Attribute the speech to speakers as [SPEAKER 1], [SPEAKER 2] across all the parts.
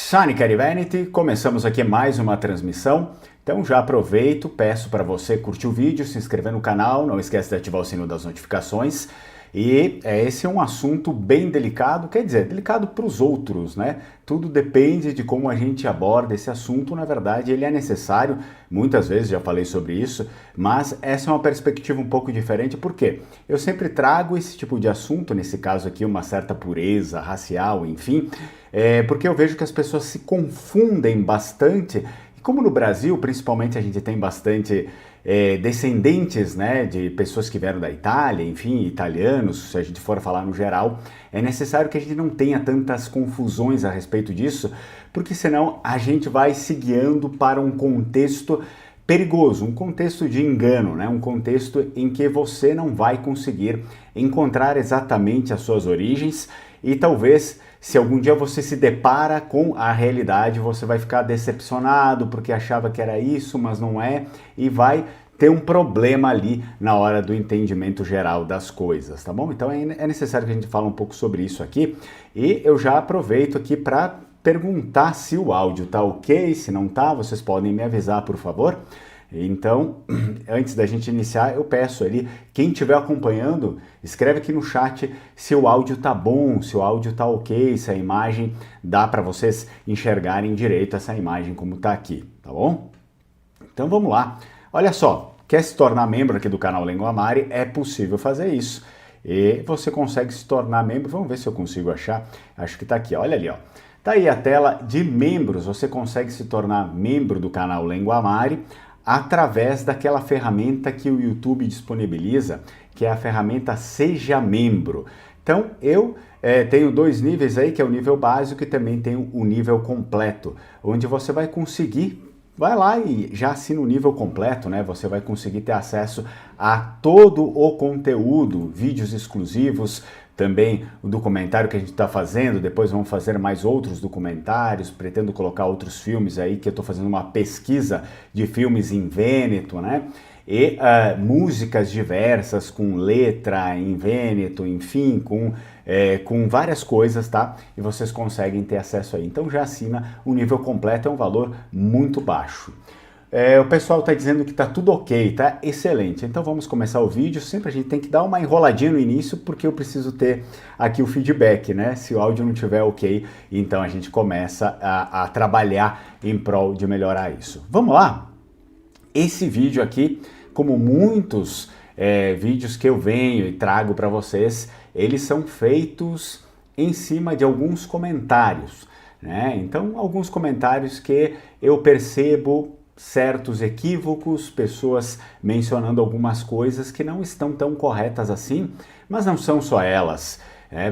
[SPEAKER 1] Sunny Caribenity, começamos aqui mais uma transmissão, então já aproveito, peço para você curtir o vídeo, se inscrever no canal, não esquece de ativar o sino das notificações. E esse é um assunto bem delicado, quer dizer, delicado para os outros, né? Tudo depende de como a gente aborda esse assunto, na verdade ele é necessário, muitas vezes já falei sobre isso, mas essa é uma perspectiva um pouco diferente, porque eu sempre trago esse tipo de assunto, nesse caso aqui uma certa pureza racial, enfim, porque eu vejo que as pessoas se confundem bastante, e como no Brasil, principalmente, a gente tem bastante descendentes, né, de pessoas que vieram da Itália, enfim, italianos, se a gente for falar no geral, é necessário que a gente não tenha tantas confusões a respeito disso, porque senão a gente vai se guiando para um contexto perigoso, um contexto de engano, né? Um contexto em que você não vai conseguir encontrar exatamente as suas origens e talvez se algum dia você se depara com a realidade, você vai ficar decepcionado porque achava que era isso, mas não é, e vai ter um problema ali na hora do entendimento geral das coisas, tá bom? Então é necessário que a gente fale um pouco sobre isso aqui, e eu já aproveito aqui para perguntar se o áudio tá ok, se não tá, vocês podem me avisar, por favor. Então, antes da gente iniciar, eu peço ali, quem estiver acompanhando, escreve aqui no chat se o áudio tá bom, se o áudio tá ok, se a imagem dá para vocês enxergarem direito essa imagem como tá aqui, tá bom? Então vamos lá. Olha só, quer se tornar membro aqui do canal Lengoamare? É possível fazer isso. E você consegue se tornar membro, vamos ver se eu consigo achar, acho que tá aqui, olha ali, ó. Tá aí a tela de membros, você consegue se tornar membro do canal Lengoamare através daquela ferramenta que o YouTube disponibiliza, que é a ferramenta Seja Membro. Então, eu tenho dois níveis aí, que é o nível básico e também tem o nível completo, onde você vai conseguir, vai lá e já assina o nível completo, né? Você vai conseguir ter acesso a todo o conteúdo, vídeos exclusivos, também o documentário que a gente está fazendo, depois vamos fazer mais outros documentários, pretendo colocar outros filmes aí, que eu estou fazendo uma pesquisa de filmes em Vêneto, né? E músicas diversas, com letra em Vêneto, enfim, com várias coisas, tá? E vocês conseguem ter acesso aí. Então já assina o nível completo, é um valor muito baixo. O pessoal está dizendo que está tudo ok, tá excelente. Então vamos começar o vídeo. Sempre a gente tem que dar uma enroladinha no início, porque eu preciso ter aqui o feedback, né? Se o áudio não estiver ok, então a gente começa a trabalhar em prol de melhorar isso. Vamos lá? Esse vídeo aqui, como muitos vídeos que eu venho e trago para vocês, eles são feitos em cima de alguns comentários, né? Então, alguns comentários que eu percebo certos equívocos, pessoas mencionando algumas coisas que não estão tão corretas assim, mas não são só elas.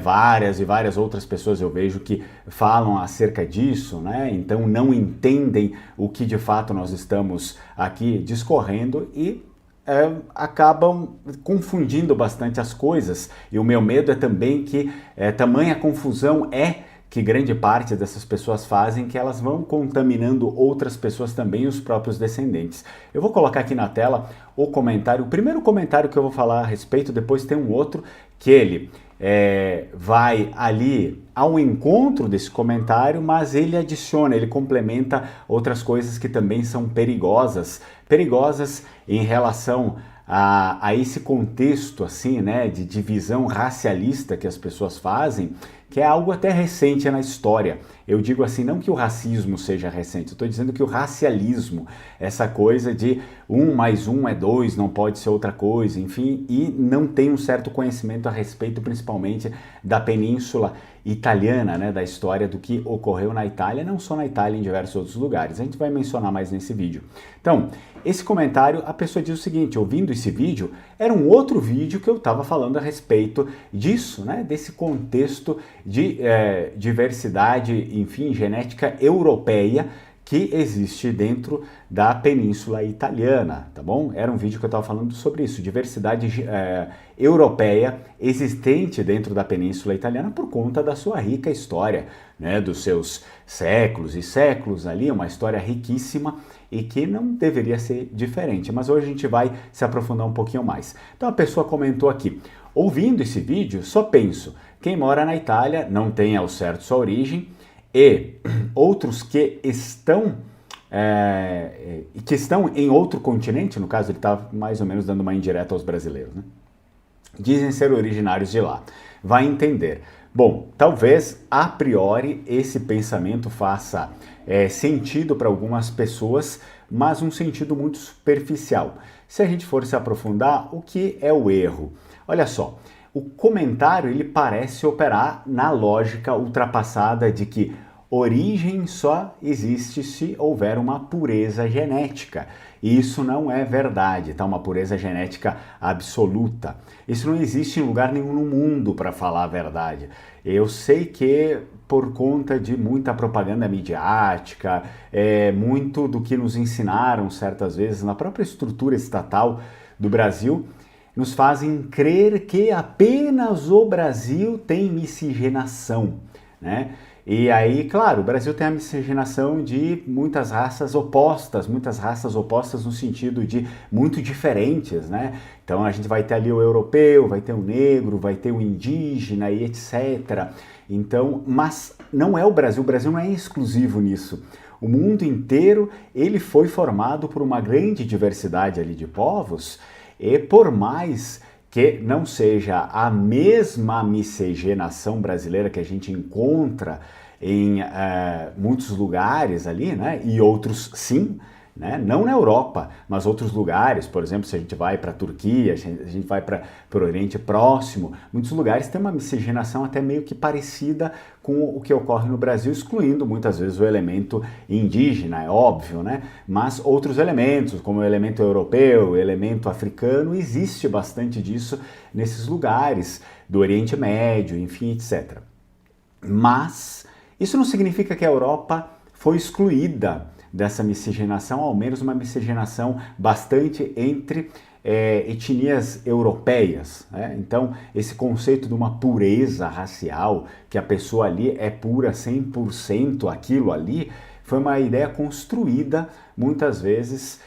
[SPEAKER 1] Várias e várias outras pessoas eu vejo que falam acerca disso, né? Então não entendem o que de fato nós estamos aqui discorrendo e acabam confundindo bastante as coisas. E o meu medo é também que tamanha confusão que grande parte dessas pessoas fazem, que elas vão contaminando outras pessoas também, os próprios descendentes. Eu vou colocar aqui na tela o comentário, o primeiro comentário que eu vou falar a respeito, depois tem um outro que ele vai ali ao encontro desse comentário, mas ele adiciona, ele complementa outras coisas que também são perigosas em relação a esse contexto assim, né, de divisão racialista que as pessoas fazem, que é algo até recente na história. Eu digo assim, não que o racismo seja recente, eu estou dizendo que o racialismo, essa coisa de 1 mais 1 é 2, não pode ser outra coisa, enfim, e não tem um certo conhecimento a respeito, principalmente da Península Italiana, né, da história do que ocorreu na Itália, não só na Itália, em diversos outros lugares. A gente vai mencionar mais nesse vídeo. Então, esse comentário, a pessoa diz o seguinte: ouvindo esse vídeo, era um outro vídeo que eu estava falando a respeito disso, né, desse contexto de diversidade, enfim, genética europeia que existe dentro da Península Italiana, tá bom? Era um vídeo que eu estava falando sobre isso, diversidade europeia existente dentro da Península Italiana por conta da sua rica história, né, dos seus séculos e séculos ali, uma história riquíssima e que não deveria ser diferente, mas hoje a gente vai se aprofundar um pouquinho mais. Então a pessoa comentou aqui: ouvindo esse vídeo, só penso, quem mora na Itália não tem ao certo sua origem, e outros que estão em outro continente, no caso ele está mais ou menos dando uma indireta aos brasileiros, né? Dizem ser originários de lá. Vai entender. Bom, talvez a priori esse pensamento faça sentido para algumas pessoas, mas um sentido muito superficial. Se a gente for se aprofundar, o que é o erro? Olha só, o comentário ele parece operar na lógica ultrapassada de que origem só existe se houver uma pureza genética. E isso não é verdade, tá? Uma pureza genética absoluta. Isso não existe em lugar nenhum no mundo, para falar a verdade. Eu sei que por conta de muita propaganda midiática, muito do que nos ensinaram certas vezes na própria estrutura estatal do Brasil, nos fazem crer que apenas o Brasil tem miscigenação, né? E aí, claro, o Brasil tem a miscigenação de muitas raças opostas no sentido de muito diferentes, né? Então a gente vai ter ali o europeu, vai ter o negro, vai ter o indígena e etc. Então, mas não é o Brasil não é exclusivo nisso. O mundo inteiro, ele foi formado por uma grande diversidade ali de povos, e por mais que não seja a mesma miscigenação brasileira que a gente encontra em muitos lugares ali, né? E outros sim, né? Não na Europa, mas outros lugares, por exemplo, se a gente vai para a Turquia, a gente vai para o Oriente Próximo, muitos lugares têm uma miscigenação até meio que parecida com o que ocorre no Brasil, excluindo muitas vezes o elemento indígena, é óbvio, né? Mas outros elementos, como o elemento europeu, o elemento africano, existe bastante disso nesses lugares do Oriente Médio, enfim, etc. Mas isso não significa que a Europa foi excluída dessa miscigenação, ao menos uma miscigenação bastante entre etnias europeias, né? Então, esse conceito de uma pureza racial, que a pessoa ali é pura 100% aquilo ali, foi uma ideia construída muitas vezes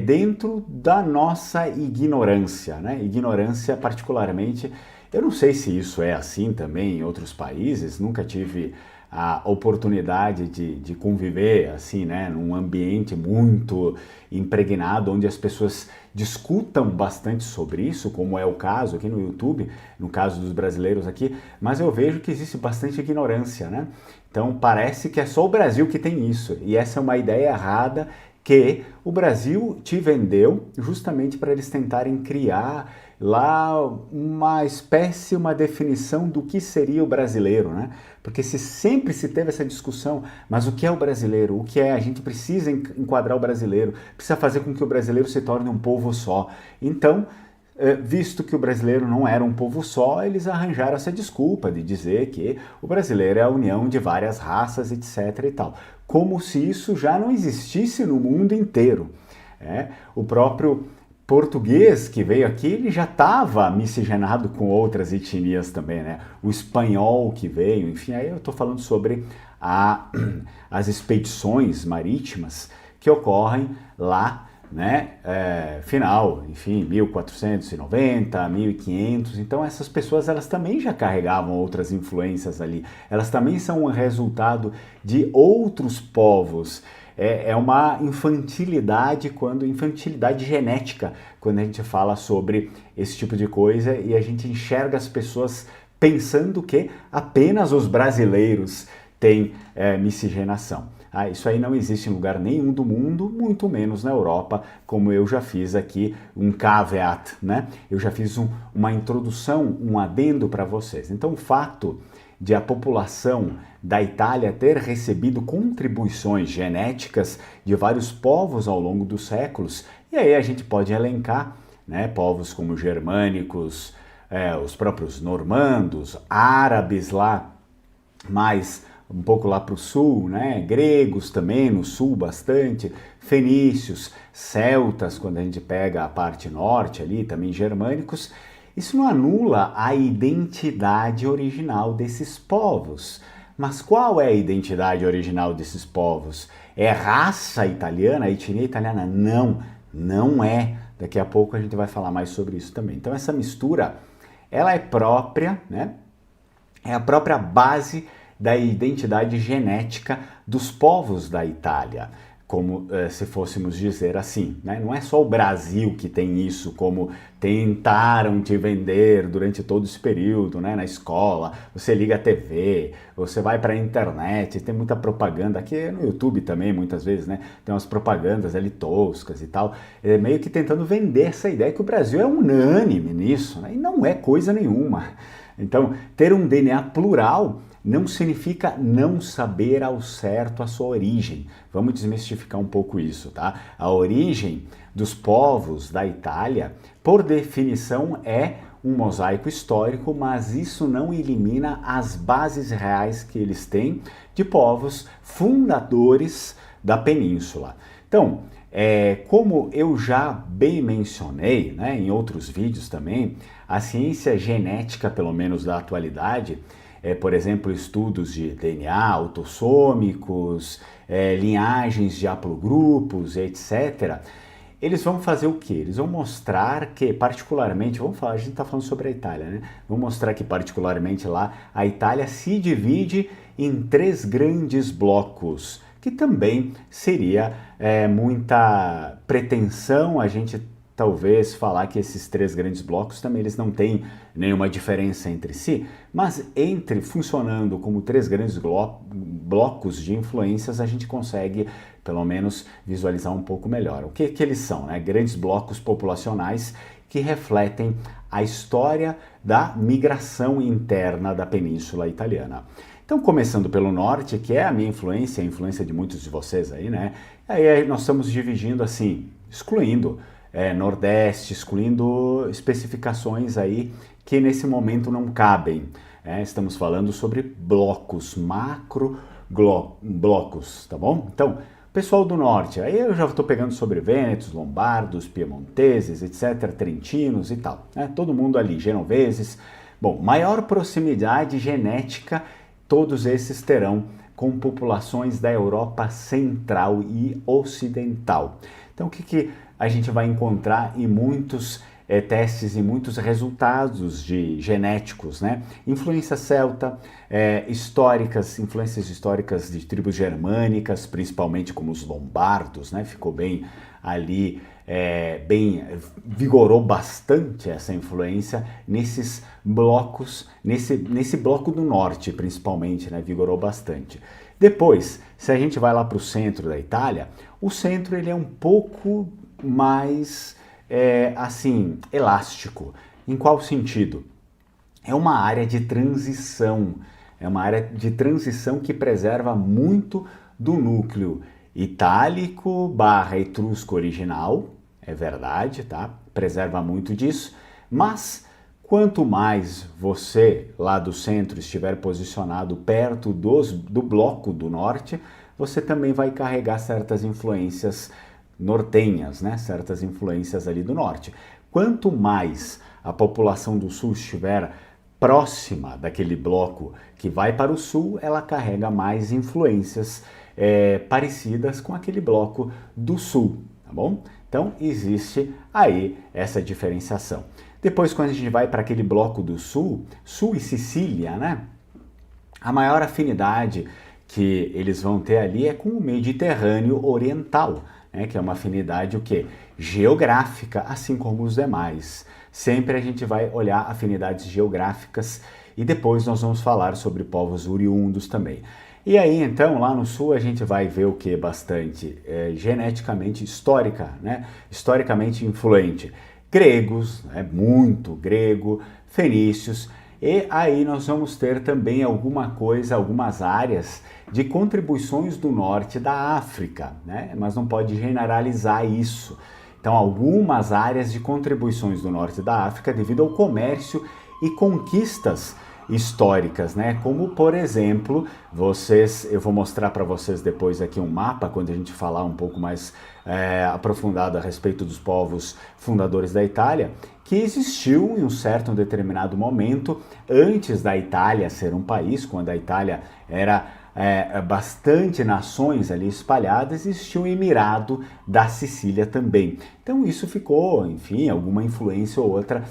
[SPEAKER 1] dentro da nossa ignorância, né? Ignorância particularmente, eu não sei se isso é assim também em outros países, nunca tive a oportunidade de conviver assim, né, num ambiente muito impregnado, onde as pessoas discutam bastante sobre isso, como é o caso aqui no YouTube, no caso dos brasileiros aqui, mas eu vejo que existe bastante ignorância, né? Então parece que é só o Brasil que tem isso, e essa é uma ideia errada que o Brasil te vendeu justamente para eles tentarem criar lá uma espécie, uma definição do que seria o brasileiro, né? Porque sempre se teve essa discussão, mas o que é o brasileiro? O que é? A gente precisa enquadrar o brasileiro, precisa fazer com que o brasileiro se torne um povo só. Então, visto que o brasileiro não era um povo só, eles arranjaram essa desculpa de dizer que o brasileiro é a união de várias raças, etc. e tal. Como se isso já não existisse no mundo inteiro. O próprio português que veio aqui, ele já estava miscigenado com outras etnias também, né? O espanhol que veio, enfim, aí eu estou falando sobre as expedições marítimas que ocorrem lá, né? Final, enfim, 1490, 1500, então essas pessoas elas também já carregavam outras influências ali, elas também são um resultado de outros povos. É uma infantilidade genética quando a gente fala sobre esse tipo de coisa e a gente enxerga as pessoas pensando que apenas os brasileiros têm miscigenação. Isso aí não existe em lugar nenhum do mundo, muito menos na Europa, como eu já fiz aqui um caveat, né? Eu já fiz uma introdução, um adendo para vocês. Então o fato de a população da Itália ter recebido contribuições genéticas de vários povos ao longo dos séculos, e aí a gente pode elencar, né, povos como germânicos, os próprios normandos, árabes lá, mais um pouco lá para o sul, né, gregos também no sul bastante, fenícios, celtas, quando a gente pega a parte norte ali, também germânicos. Isso não anula a identidade original desses povos. Mas qual é a identidade original desses povos? É raça italiana, etnia italiana? Não, não é. Daqui a pouco a gente vai falar mais sobre isso também. Então essa mistura, ela é própria, né? É a própria base da identidade genética dos povos da Itália, como se fôssemos dizer assim, né? Não é só o Brasil que tem isso, como tentaram te vender durante todo esse período, né? Na escola, você liga a TV, você vai para a internet, tem muita propaganda, aqui no YouTube também muitas vezes, né? Tem umas propagandas ali toscas e tal, meio que tentando vender essa ideia que o Brasil é unânime nisso, né? E não é coisa nenhuma. Então, ter um DNA plural não significa não saber ao certo a sua origem. Vamos desmistificar um pouco isso, tá? A origem dos povos da Itália, por definição, é um mosaico histórico, mas isso não elimina as bases reais que eles têm de povos fundadores da península. Então, como eu já bem mencionei, né, em outros vídeos também, a ciência genética, pelo menos da atualidade, por exemplo, estudos de DNA autossômicos, linhagens de haplogrupos, etc., eles vão fazer o quê? Eles vão mostrar que, particularmente, a gente está falando sobre a Itália, né? Vão mostrar que, particularmente lá, a Itália se divide em 3 grandes blocos, que também seria muita pretensão a gente talvez falar que esses 3 grandes blocos também eles não têm nenhuma diferença entre si, mas funcionando como 3 grandes blocos de influências, a gente consegue pelo menos visualizar um pouco melhor. O que eles são, né? Grandes blocos populacionais que refletem a história da migração interna da Península Italiana. Então, começando pelo norte, que é a minha influência, a influência de muitos de vocês aí, né? Aí nós estamos dividindo assim, excluindo Nordeste, excluindo especificações aí que nesse momento não cabem. Estamos falando sobre blocos, blocos, tá bom? Então, pessoal do norte, aí eu já estou pegando sobre vênetos, lombardos, piemonteses, etc., trentinos e tal, né? Todo mundo ali, genoveses. Bom, maior proximidade genética, todos esses terão com populações da Europa Central e Ocidental. Então, o que a gente vai encontrar em muitos testes e muitos resultados genéticos, né? Influência celta, influências históricas de tribos germânicas, principalmente como os lombardos, né? Ficou bem ali, vigorou bastante essa influência nesses blocos, nesse bloco do norte principalmente, né? Vigorou bastante. Depois, se a gente vai lá para o centro da Itália, o centro ele é um pouco mais, elástico. Em qual sentido? É uma área de transição, que preserva muito do núcleo itálico / etrusco original, é verdade, tá? Preserva muito disso, mas quanto mais você lá do centro estiver posicionado perto do bloco do norte, você também vai carregar certas influências nortenhas, né? Certas influências ali do norte. Quanto mais a população do sul estiver próxima daquele bloco que vai para o sul, ela carrega mais influências parecidas com aquele bloco do sul, tá bom? Então existe aí essa diferenciação. Depois, quando a gente vai para aquele bloco do sul, Sul e Sicília, né? A maior afinidade que eles vão ter ali é com o Mediterrâneo Oriental, né? Que é uma afinidade o quê? Geográfica, assim como os demais. Sempre a gente vai olhar afinidades geográficas e depois nós vamos falar sobre povos oriundos também. E aí, então, lá no sul a gente vai ver o que bastante? Geneticamente histórica, né? Historicamente influente. Gregos, muito grego, fenícios, e aí nós vamos ter também algumas áreas de contribuições do norte da África, né? Mas não pode generalizar isso. Então, algumas áreas de contribuições do norte da África devido ao comércio e conquistas históricas, né? Como, por exemplo, eu vou mostrar para vocês depois aqui um mapa, quando a gente falar um pouco mais aprofundado a respeito dos povos fundadores da Itália, que existiu em um determinado momento, antes da Itália ser um país, quando a Itália era bastante nações ali espalhadas, existiu o Emirado da Sicília também. Então isso ficou, enfim, alguma influência ou outra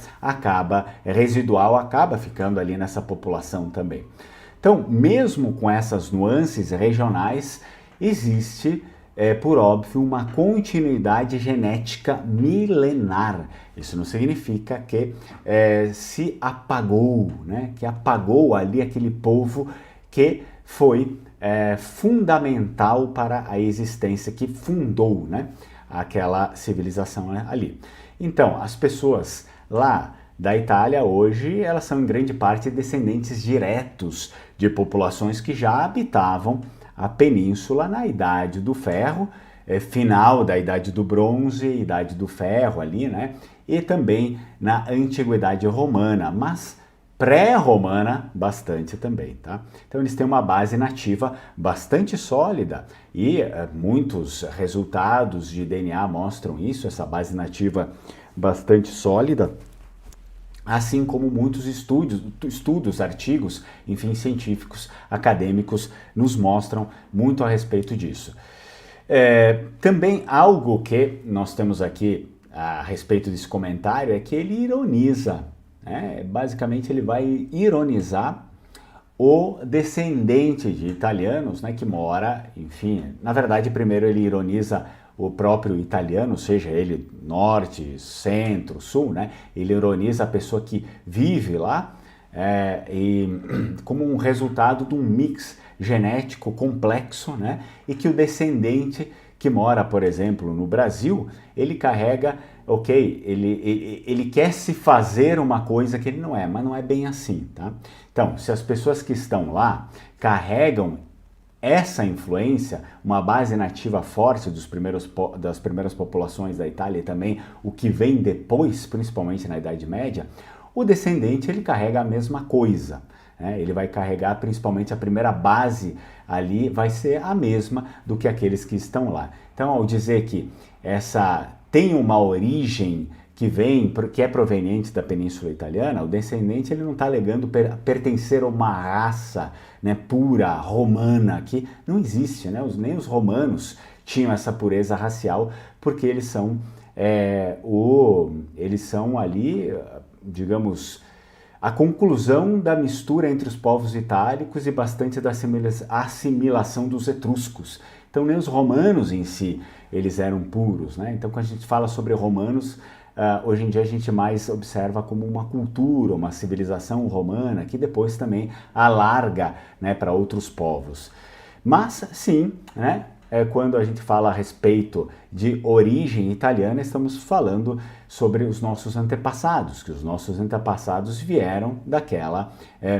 [SPEAKER 1] residual acaba ficando ali nessa população também. Então, mesmo com essas nuances regionais, existe, por óbvio, uma continuidade genética milenar. Isso não significa que se apagou, né? Que apagou ali aquele povo que foi fundamental para a existência, que fundou, né, aquela civilização ali. Então, as pessoas lá da Itália hoje, elas são em grande parte descendentes diretos de populações que já habitavam a península na Idade do Ferro, final da Idade do Bronze, Idade do Ferro ali, né? E também na Antiguidade Romana, mas pré-romana bastante também, tá? Então eles têm uma base nativa bastante sólida e muitos resultados de DNA mostram isso, essa base nativa bastante sólida, assim como muitos estudos, artigos, enfim, científicos, acadêmicos nos mostram muito a respeito disso. Também algo que nós temos aqui a respeito desse comentário é que ele ironiza, né? Basicamente ele vai ironizar o descendente de italianos, né, que mora, enfim, na verdade primeiro ele ironiza o próprio italiano, seja ele norte, centro, sul, né? Ele ironiza a pessoa que vive lá e como um resultado de um mix genético complexo, né? E que o descendente que mora, por exemplo, no Brasil, ele carrega, ele quer se fazer uma coisa que ele não é, mas não é bem assim, tá? Então, se as pessoas que estão lá carregam essa influência, uma base nativa forte das primeiras populações da Itália e também o que vem depois, principalmente na Idade Média, o descendente ele carrega a mesma coisa, né? Ele vai carregar principalmente a primeira base ali, vai ser a mesma do que aqueles que estão lá. Então, ao dizer que essa tem uma origem que é proveniente da Península Italiana, o descendente ele não está alegando pertencer a uma raça, né, pura, romana, que não existe, né? Nem os romanos tinham essa pureza racial, porque eles são ali, digamos, a conclusão da mistura entre os povos itálicos e bastante da assimilação dos etruscos. Então nem os romanos em si, eles eram puros, né? Então quando a gente fala sobre romanos, hoje em dia a gente mais observa como uma cultura, uma civilização romana que depois também alarga, né, para outros povos. Mas sim, né, quando a gente fala a respeito de origem italiana, estamos falando sobre os nossos antepassados, que os nossos antepassados vieram daquela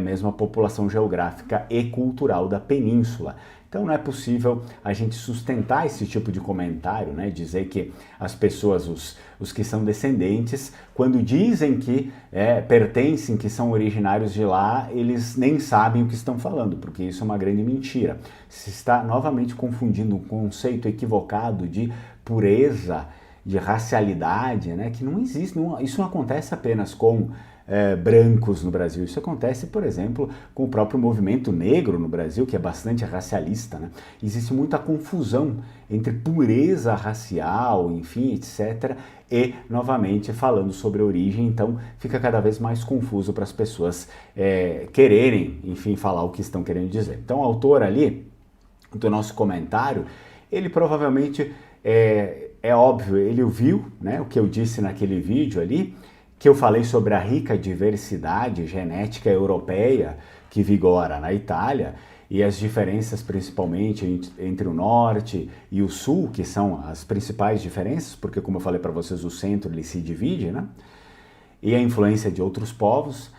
[SPEAKER 1] mesma população geográfica e cultural da península. Então não é possível a gente sustentar esse tipo de comentário, né? Dizer que as pessoas, os que são descendentes, quando dizem que pertencem, que são originários de lá, eles nem sabem o que estão falando, porque isso é uma grande mentira. Se está novamente confundindo um conceito equivocado de pureza, de racialidade, né? Que não existe, isso não acontece apenas com brancos no Brasil. Isso acontece, por exemplo, com o próprio movimento negro no Brasil, que é bastante racialista, né? Existe muita confusão entre pureza racial, enfim, etc. E, novamente, falando sobre origem, então fica cada vez mais confuso para as pessoas quererem, enfim, falar o que estão querendo dizer. Então, o autor ali, do nosso comentário, ele provavelmente, é óbvio, ele ouviu, né, o que eu disse naquele vídeo ali, que eu falei sobre a rica diversidade genética europeia que vigora na Itália e as diferenças principalmente entre o norte e o sul, que são as principais diferenças, porque como eu falei para vocês, o centro ele se divide, né? E a influência de outros povos,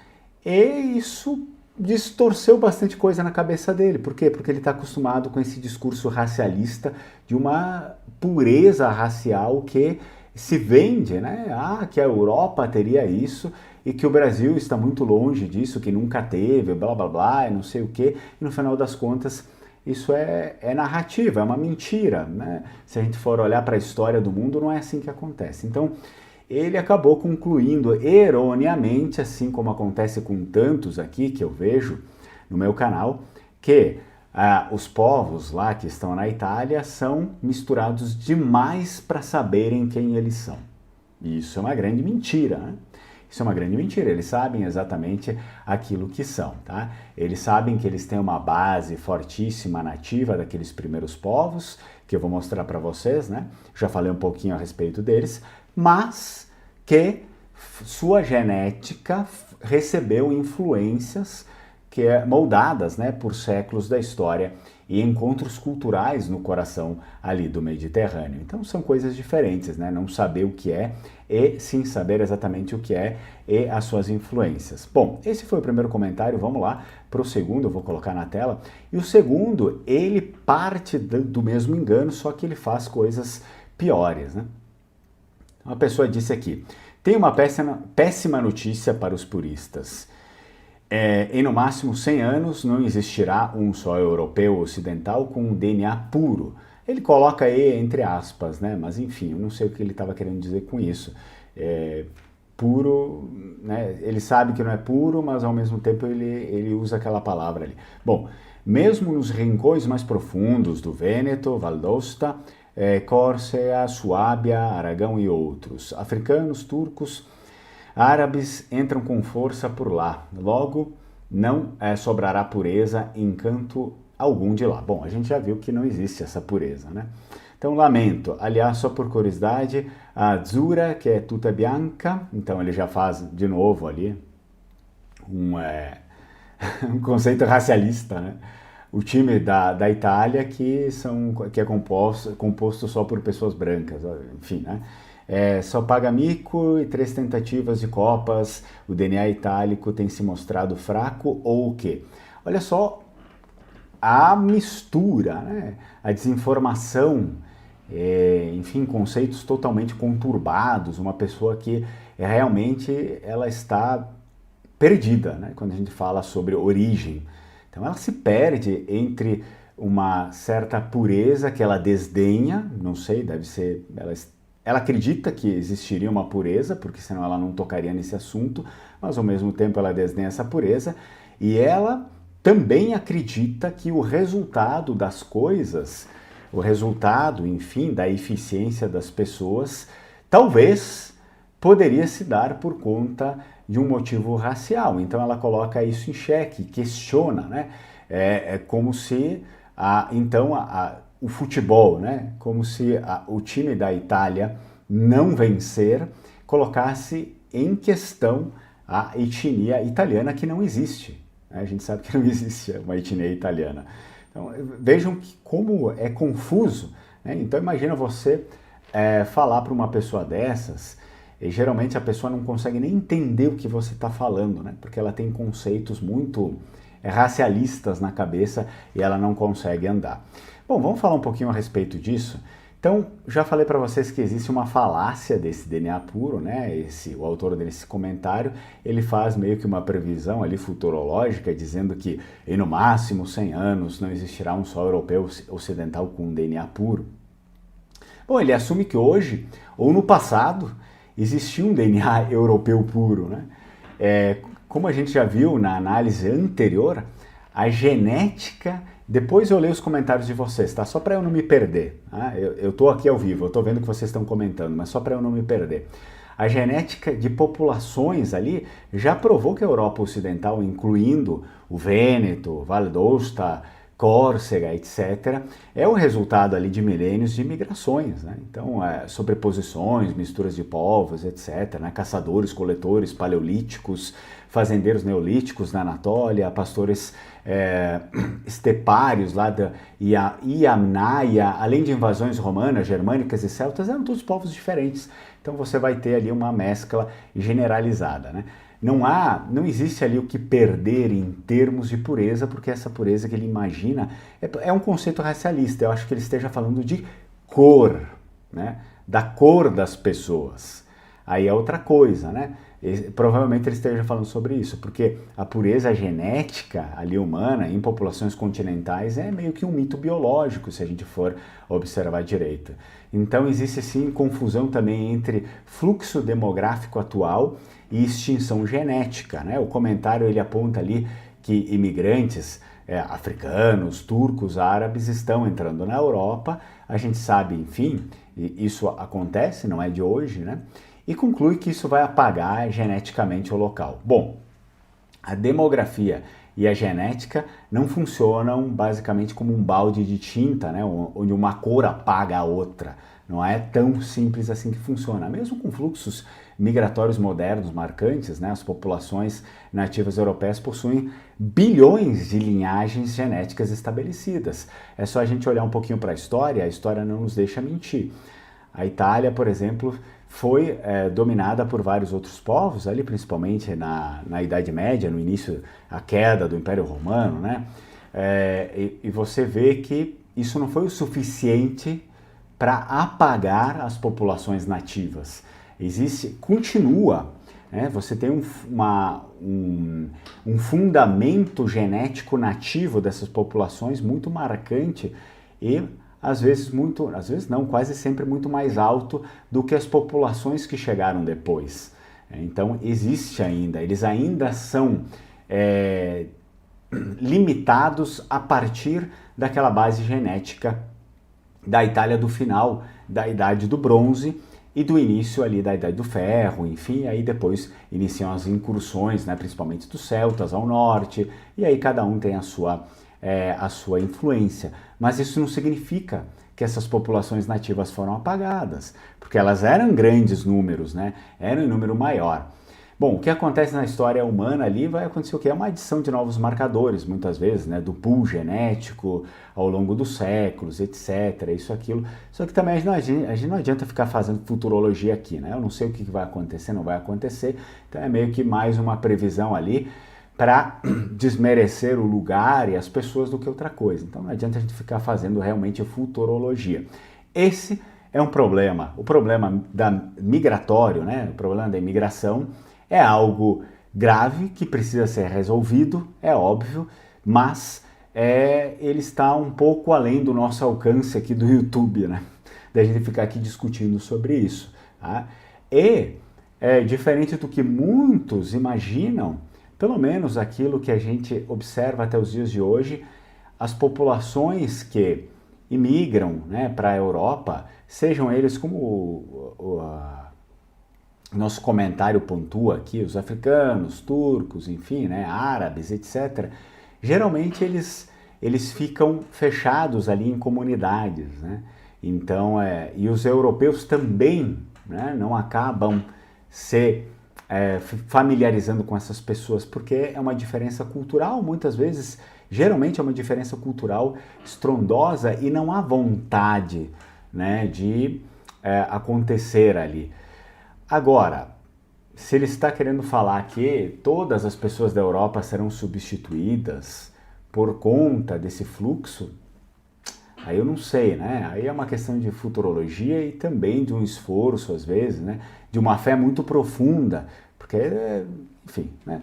[SPEAKER 1] e isso distorceu bastante coisa na cabeça dele. Por quê? Porque ele está acostumado com esse discurso racialista de uma pureza racial que se vende, né? Que a Europa teria isso e que o Brasil está muito longe disso, que nunca teve, blá blá blá, não sei o quê. E no final das contas, isso é narrativa, é uma mentira, né? Se a gente for olhar para a história do mundo, não é assim que acontece. Então, ele acabou concluindo erroneamente, assim como acontece com tantos aqui que eu vejo no meu canal, que os povos lá que estão na Itália são misturados demais para saberem quem eles são. E isso é uma grande mentira, né? Isso é uma grande mentira, eles sabem exatamente aquilo que são, tá? Eles sabem que eles têm uma base fortíssima nativa daqueles primeiros povos, que eu vou mostrar para vocês, né? Já falei um pouquinho a respeito deles, mas que sua genética recebeu influências moldadas, né, por séculos da história e encontros culturais no coração ali do Mediterrâneo. Então são coisas diferentes, né? Não saber o que é e sim saber exatamente o que é e as suas influências. Bom, esse foi o primeiro comentário, vamos lá para o segundo, eu vou colocar na tela. E o segundo, ele parte do mesmo engano, só que ele faz coisas piores, né? Uma pessoa disse aqui, tem uma péssima notícia para os puristas. Em no máximo 100 anos não existirá um só europeu ocidental com um DNA puro. Ele coloca aí entre aspas, né? Mas enfim, eu não sei o que ele estava querendo dizer com isso. Puro, né? Ele sabe que não é puro, mas ao mesmo tempo ele usa aquela palavra ali. Bom, mesmo nos rincões mais profundos do Vêneto, Val d'Aosta, Córcega, Suábia, Aragão e outros, africanos, turcos, árabes entram com força por lá, logo não sobrará pureza em canto algum de lá. Bom, a gente já viu que não existe essa pureza, né? Então, lamento. Aliás, só por curiosidade, a azzurra, que é tutta bianca, então ele já faz de novo ali um conceito racialista, né? O time da Itália que é composto só por pessoas brancas, enfim, né? Só paga mico e 3 tentativas de copas, o DNA itálico tem se mostrado fraco ou o quê? Olha só a mistura, né? A desinformação, enfim, conceitos totalmente conturbados, uma pessoa que realmente ela está perdida, né? Quando a gente fala sobre origem. Então ela se perde entre uma certa pureza que ela desdenha, não sei, deve ser... Ela acredita que existiria uma pureza, porque senão ela não tocaria nesse assunto, mas ao mesmo tempo ela desdenha essa pureza, e ela também acredita que o resultado das coisas, o resultado, enfim, da eficiência das pessoas, talvez poderia se dar por conta de um motivo racial. Então ela coloca isso em xeque, questiona, né? É como se o futebol, né? Como se o time da Itália não vencer colocasse em questão a etnia italiana, que não existe. Né? A gente sabe que não existe uma etnia italiana. Então, vejam como é confuso. Né? Então imagina você falar para uma pessoa dessas, e geralmente a pessoa não consegue nem entender o que você está falando, né? Porque ela tem conceitos muito racialistas na cabeça e ela não consegue andar. Bom, vamos falar um pouquinho a respeito disso. Então, já falei para vocês que existe uma falácia desse DNA puro, né? O autor desse comentário, ele faz meio que uma previsão ali futurológica, dizendo que em no máximo 100 anos não existirá um só europeu ocidental com um DNA puro. Bom, ele assume que hoje, ou no passado, existia um DNA europeu puro, né? Como a gente já viu na análise anterior, a genética... Depois eu leio os comentários de vocês, tá? Só para eu não me perder. Tá? Eu tô aqui ao vivo, eu tô vendo que vocês estão comentando, mas só para eu não me perder. A genética de populações ali já provou que a Europa Ocidental, incluindo o Vêneto, Val d'Aosta, Córcega, etc., é o resultado ali de milênios de migrações, né? Então, sobreposições, misturas de povos, etc., né? Caçadores, coletores, paleolíticos, fazendeiros neolíticos na Anatólia, pastores estepários lá da Iamnaia, além de invasões romanas, germânicas e celtas, eram todos povos diferentes. Então você vai ter ali uma mescla generalizada, né? Não existe ali o que perder em termos de pureza, porque essa pureza que ele imagina é um conceito racialista. Eu acho que ele esteja falando de cor, né? Da cor das pessoas. Aí é outra coisa, né? Provavelmente ele esteja falando sobre isso, porque a pureza genética ali humana em populações continentais é meio que um mito biológico, se a gente for observar direito. Então existe sim confusão também entre fluxo demográfico atual e extinção genética, né? O comentário ele aponta ali que imigrantes africanos, turcos, árabes estão entrando na Europa. A gente sabe, enfim, isso acontece, não é de hoje, né? e conclui que isso vai apagar geneticamente o local. Bom, a demografia e a genética não funcionam basicamente como um balde de tinta, né, onde uma cor apaga a outra. Não é tão simples assim que funciona. Mesmo com fluxos migratórios modernos marcantes, né, as populações nativas europeias possuem bilhões de linhagens genéticas estabelecidas. É só a gente olhar um pouquinho para a história não nos deixa mentir. A Itália, por exemplo, foi dominada por vários outros povos, ali principalmente na Idade Média, no início, a queda do Império Romano, né? E você vê que isso não foi o suficiente para apagar as populações nativas. Continua, né? Você tem um fundamento genético nativo dessas populações muito marcante e às vezes não, quase sempre muito mais alto do que as populações que chegaram depois. Então existe ainda, eles ainda são limitados a partir daquela base genética da Itália do final da Idade do Bronze e do início ali da Idade do Ferro, enfim, aí depois iniciam as incursões, né, principalmente dos celtas ao norte, e aí cada um tem a sua influência. Mas isso não significa que essas populações nativas foram apagadas, porque elas eram grandes números, né? Eram em número maior. Bom, o que acontece na história humana ali vai acontecer o quê? É uma adição de novos marcadores, muitas vezes, né? Do pool genético ao longo dos séculos, etc. Isso, aquilo. Só que também a gente não adianta ficar fazendo futurologia aqui, né? Eu não sei o que vai acontecer, não vai acontecer. Então é meio que mais uma previsão ali para desmerecer o lugar e as pessoas do que outra coisa. Então não adianta a gente ficar fazendo realmente futurologia. Esse é um problema. O problema migratório, né? O problema da imigração é algo grave que precisa ser resolvido, é óbvio, mas ele está um pouco além do nosso alcance aqui do YouTube, né? Da gente ficar aqui discutindo sobre isso. Tá? E, diferente do que muitos imaginam, pelo menos aquilo que a gente observa até os dias de hoje, as populações que imigram, né, para a Europa, sejam eles como o nosso comentário pontua aqui, os africanos, turcos, enfim, né, árabes, etc., geralmente eles ficam fechados ali em comunidades, né? Então, e os europeus também, né, não acabam se familiarizando com essas pessoas, porque é uma diferença cultural, muitas vezes, geralmente é uma diferença cultural estrondosa e não há vontade, né, de acontecer ali. Agora, se ele está querendo falar que todas as pessoas da Europa serão substituídas por conta desse fluxo, aí eu não sei, né? Aí é uma questão de futurologia e também de um esforço, às vezes, né? De uma fé muito profunda, porque, enfim, né?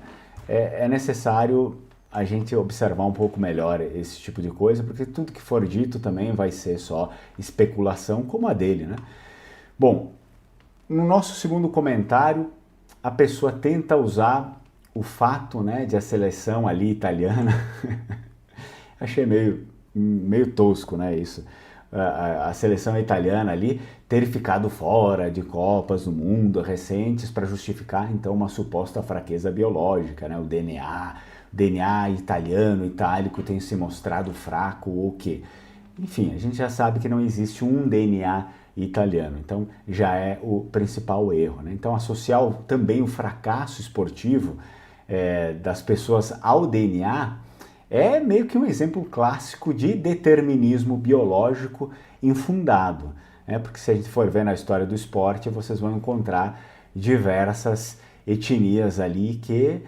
[SPEAKER 1] É necessário a gente observar um pouco melhor esse tipo de coisa, porque tudo que for dito também vai ser só especulação, como a dele, né? Bom, no nosso segundo comentário, a pessoa tenta usar o fato, né, de a seleção ali italiana, achei meio tosco, né, isso, a seleção italiana ali ter ficado fora de Copas do Mundo recentes para justificar, então, uma suposta fraqueza biológica, né, o DNA italiano, itálico tem se mostrado fraco ou o quê? Enfim, a gente já sabe que não existe um DNA italiano, então já é o principal erro, né? Então associar também o fracasso esportivo das pessoas ao DNA é meio que um exemplo clássico de determinismo biológico infundado, né? Porque se a gente for ver na história do esporte, vocês vão encontrar diversas etnias ali que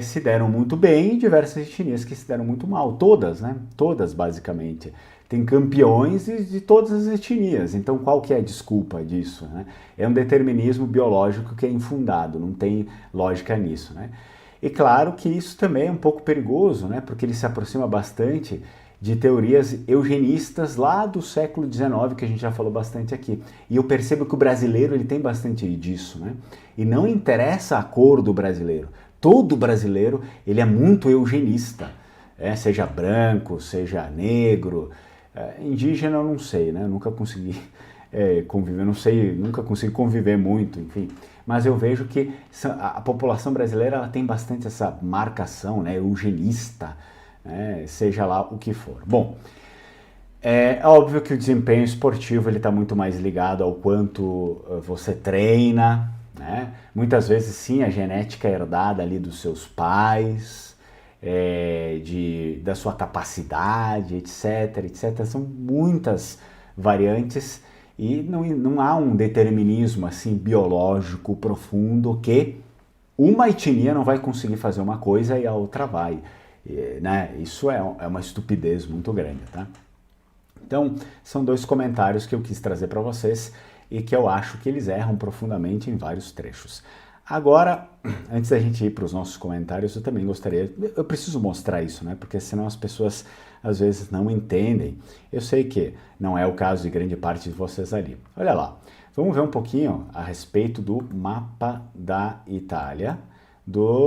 [SPEAKER 1] se deram muito bem e diversas etnias que se deram muito mal, todas, né? Todas basicamente. Tem campeões de todas as etnias, então qual que é a desculpa disso, né? É um determinismo biológico que é infundado, não tem lógica nisso, né? E claro que isso também é um pouco perigoso, né? Porque ele se aproxima bastante de teorias eugenistas lá do século XIX, que a gente já falou bastante aqui. E eu percebo que o brasileiro ele tem bastante disso, né? E não interessa a cor do brasileiro. Todo brasileiro ele é muito eugenista, seja branco, seja negro, indígena eu não sei, né? Eu nunca consegui conviver, não sei, nunca consigo conviver muito, enfim. Mas eu vejo que a população brasileira ela tem bastante essa marcação, né, eugenista, né, seja lá o que for. Bom, é óbvio que o desempenho esportivo ele está muito mais ligado ao quanto você treina, né? Muitas vezes sim, a genética é herdada ali dos seus pais, da sua capacidade, etc, etc. São muitas variantes e não há um determinismo assim biológico profundo que uma etnia não vai conseguir fazer uma coisa e a outra vai, né? Isso é uma estupidez muito grande, tá? Então, são dois comentários que eu quis trazer para vocês e que eu acho que eles erram profundamente em vários trechos. Agora, antes da gente ir para os nossos comentários, eu também gostaria... Eu preciso mostrar isso, né? Porque senão as pessoas às vezes não entendem. Eu sei que não é o caso de grande parte de vocês ali. Olha lá, vamos ver um pouquinho a respeito do mapa da Itália,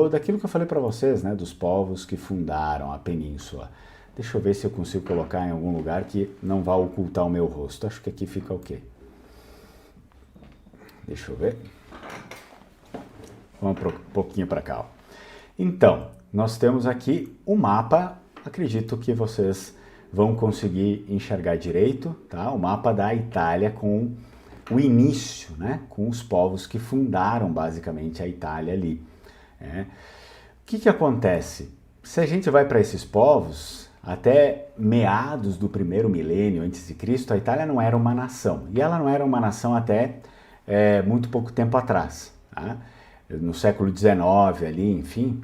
[SPEAKER 1] daquilo que eu falei para vocês, né? Dos povos que fundaram a península. Deixa eu ver se eu consigo colocar em algum lugar que não vá ocultar o meu rosto. Acho que aqui fica ok. Deixa eu ver. Vamos um pouquinho para cá. Ó. Então, nós temos aqui o mapa. Acredito que vocês vão conseguir enxergar direito, tá? O mapa da Itália com o início, né? Com os povos que fundaram basicamente a Itália ali. O que acontece? Se a gente vai para esses povos... Até meados do primeiro milênio antes de Cristo, a Itália não era uma nação. E ela não era uma nação até muito pouco tempo atrás. Tá? No século XIX, ali, enfim,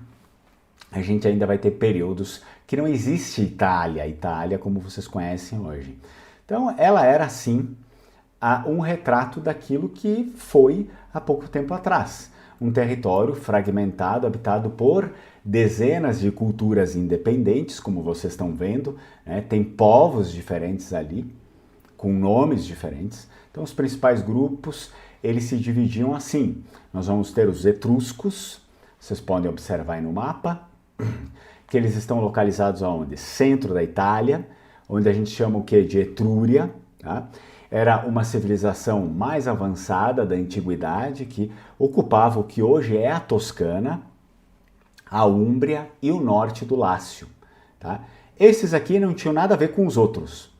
[SPEAKER 1] a gente ainda vai ter períodos que não existe Itália como vocês conhecem hoje. Então, ela era, sim, um retrato daquilo que foi há pouco tempo atrás. Um território fragmentado, habitado por dezenas de culturas independentes, como vocês estão vendo, né? Tem povos diferentes ali, com nomes diferentes. Então, os principais grupos, eles se dividiam assim. Nós vamos ter os etruscos, vocês podem observar aí no mapa, que eles estão localizados aonde? Centro da Itália, onde a gente chama o que de Etrúria, tá? Era uma civilização mais avançada da antiguidade que ocupava o que hoje é a Toscana, a Úmbria e o norte do Lácio. Tá? Esses aqui não tinham nada a ver com os outros.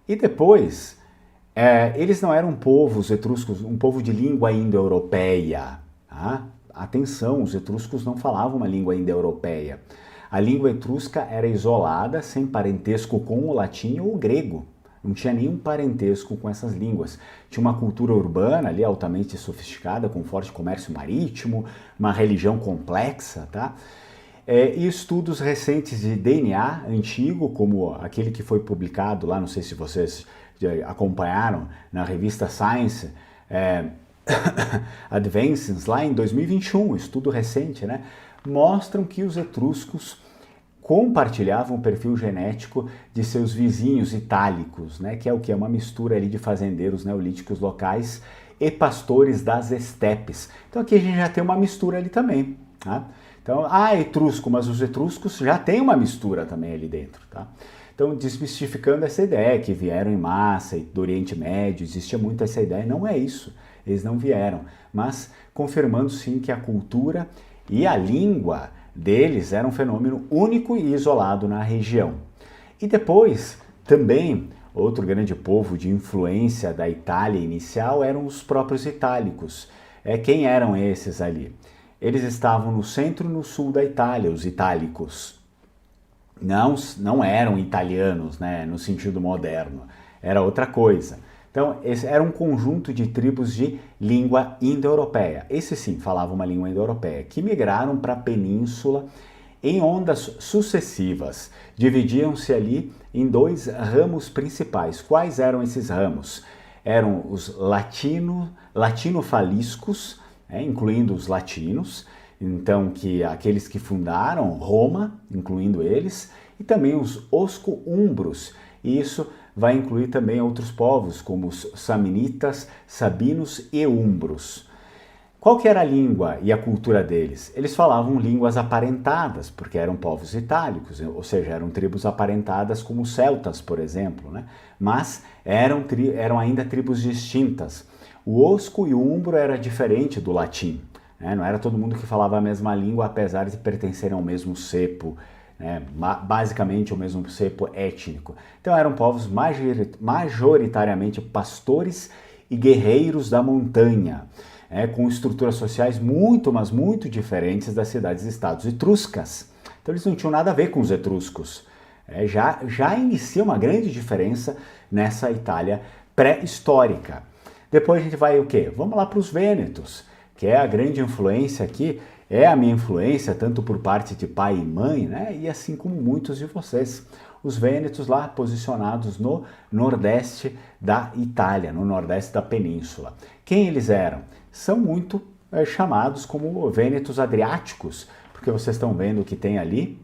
[SPEAKER 1] E depois, eles não eram povos etruscos, um povo de língua indo-europeia. Tá? Atenção, os etruscos não falavam uma língua indo-europeia. A língua etrusca era isolada, sem parentesco com o latim ou o grego. Não tinha nenhum parentesco com essas línguas. Tinha uma cultura urbana ali altamente sofisticada, com forte comércio marítimo, uma religião complexa, tá? E estudos recentes de DNA antigo, como aquele que foi publicado lá, não sei se vocês acompanharam, na revista Science Advances, lá em 2021, estudo recente, né? Mostram que os etruscos compartilhavam o perfil genético de seus vizinhos itálicos, né, que é o que? É uma mistura ali de fazendeiros neolíticos locais e pastores das estepes. Então aqui a gente já tem uma mistura ali também. Tá? Então, etrusco, mas os etruscos já tem uma mistura também ali dentro. Tá? Então, desmistificando essa ideia que vieram em massa do Oriente Médio, existia muito essa ideia, não é isso, eles não vieram, mas confirmando sim que a cultura e a língua deles era um fenômeno único e isolado na região. E depois, também, outro grande povo de influência da Itália inicial eram os próprios itálicos. Quem eram esses ali? Eles estavam no centro e no sul da Itália, os itálicos. Não eram italianos, né, no sentido moderno, era outra coisa. Então, esse era um conjunto de tribos de língua indo-europeia. Esses sim falavam uma língua indo-europeia, que migraram para a península em ondas sucessivas. Dividiam-se ali em dois ramos principais. Quais eram esses ramos? Eram os latinofaliscos, incluindo os latinos, então aqueles que fundaram Roma, incluindo eles, e também os osco-umbros. E isso vai incluir também outros povos, como os samnitas, sabinos e umbros. Qual que era a língua e a cultura deles? Eles falavam línguas aparentadas, porque eram povos itálicos, ou seja, eram tribos aparentadas como os celtas, por exemplo, né? Mas eram ainda tribos distintas. O osco e o umbro era diferente do latim, né? Não era todo mundo que falava a mesma língua, apesar de pertencerem ao mesmo cepo, né? Basicamente o mesmo cepo étnico. Então eram povos majoritariamente pastores e guerreiros da montanha, com estruturas sociais muito, mas muito diferentes das cidades-estados etruscas. Então eles não tinham nada a ver com os etruscos. Já inicia uma grande diferença nessa Itália pré-histórica. Depois a gente vai o quê? Vamos lá para os vênetos, que é a grande influência aqui, é a minha influência, tanto por parte de pai e mãe, né? E assim como muitos de vocês. Os vênetos lá posicionados no nordeste da Itália, no nordeste da península. Quem eles eram? São muito chamados como vênetos adriáticos, porque vocês estão vendo que tem ali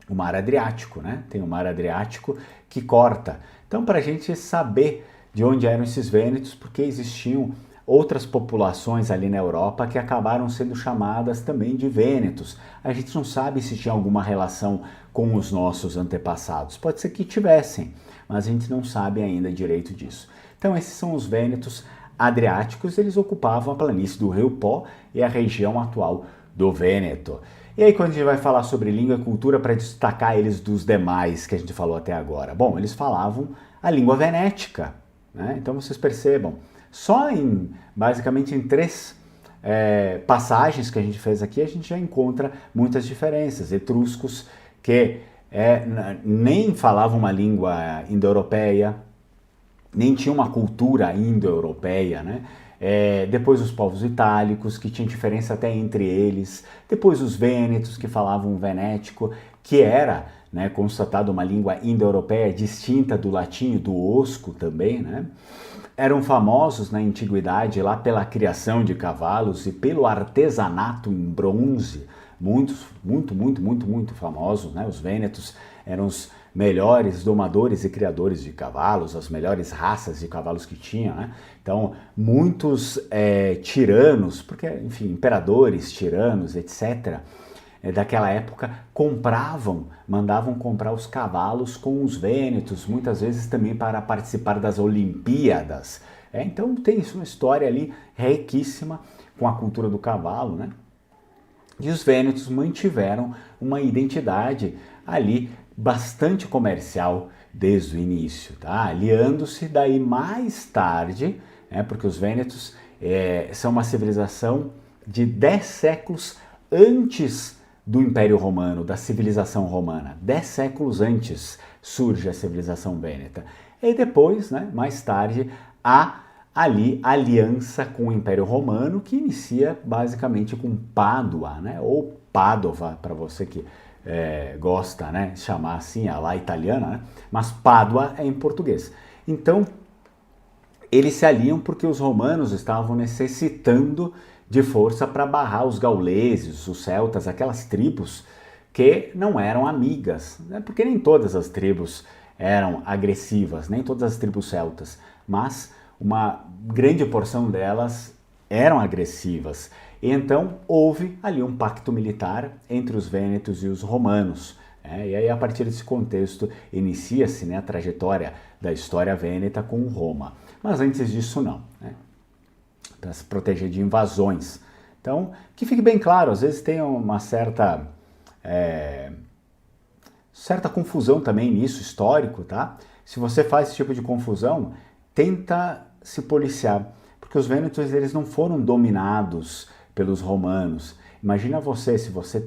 [SPEAKER 1] o mar Adriático, né? Tem o mar Adriático que corta. Então, para a gente saber de onde eram esses vênetos, porque existiam outras populações ali na Europa que acabaram sendo chamadas também de vênetos. A gente não sabe se tinha alguma relação com os nossos antepassados. Pode ser que tivessem, mas a gente não sabe ainda direito disso. Então esses são os vênetos adriáticos, eles ocupavam a planície do Rio Pó e a região atual do Vêneto. E aí quando a gente vai falar sobre língua e cultura para destacar eles dos demais que a gente falou até agora? Bom, eles falavam a língua venética, né? Então vocês percebam, só basicamente em 3 passagens que a gente fez aqui, a gente já encontra muitas diferenças. Etruscos que nem falavam uma língua indo-europeia, nem tinham uma cultura indo-europeia, né? Depois os povos itálicos, que tinham diferença até entre eles. Depois os vênetos, que falavam venético, que era, né, constatado uma língua indo-europeia distinta do latim e do osco também, né? Eram famosos na antiguidade lá pela criação de cavalos e pelo artesanato em bronze, muito famosos, né? Os vênetos eram os melhores domadores e criadores de cavalos, as melhores raças de cavalos que tinham, né? Então, muitos tiranos, porque, enfim, imperadores, tiranos, etc., daquela época mandavam comprar os cavalos com os vênetos, muitas vezes também para participar das Olimpíadas. Então tem isso, uma história ali riquíssima com a cultura do cavalo, né? E os vênetos mantiveram uma identidade ali bastante comercial desde o início, tá? Aliando-se daí mais tarde, porque os vênetos são uma civilização de 10 séculos antes do Império Romano, da civilização romana. 10 séculos antes surge a civilização vêneta. E depois, né, mais tarde, há ali aliança com o Império Romano, que inicia basicamente com Pádua, né, ou Padova, para você que gosta, né, de chamar assim, a lá italiana, né, mas Pádua é em português. Então, eles se aliam porque os romanos estavam necessitando de força para barrar os gauleses, os celtas, aquelas tribos que não eram amigas, né? Porque nem todas as tribos eram agressivas, nem todas as tribos celtas, mas uma grande porção delas eram agressivas. E então houve ali um pacto militar entre os vênetos e os romanos. E aí, a partir desse contexto, inicia-se, né, a trajetória da história vêneta com Roma. Mas antes disso, não, né? Para se proteger de invasões. Então, que fique bem claro, às vezes tem uma certa confusão também nisso, histórico, tá? Se você faz esse tipo de confusão, tenta se policiar, porque os vênetos, eles não foram dominados pelos romanos. Imagina você, se você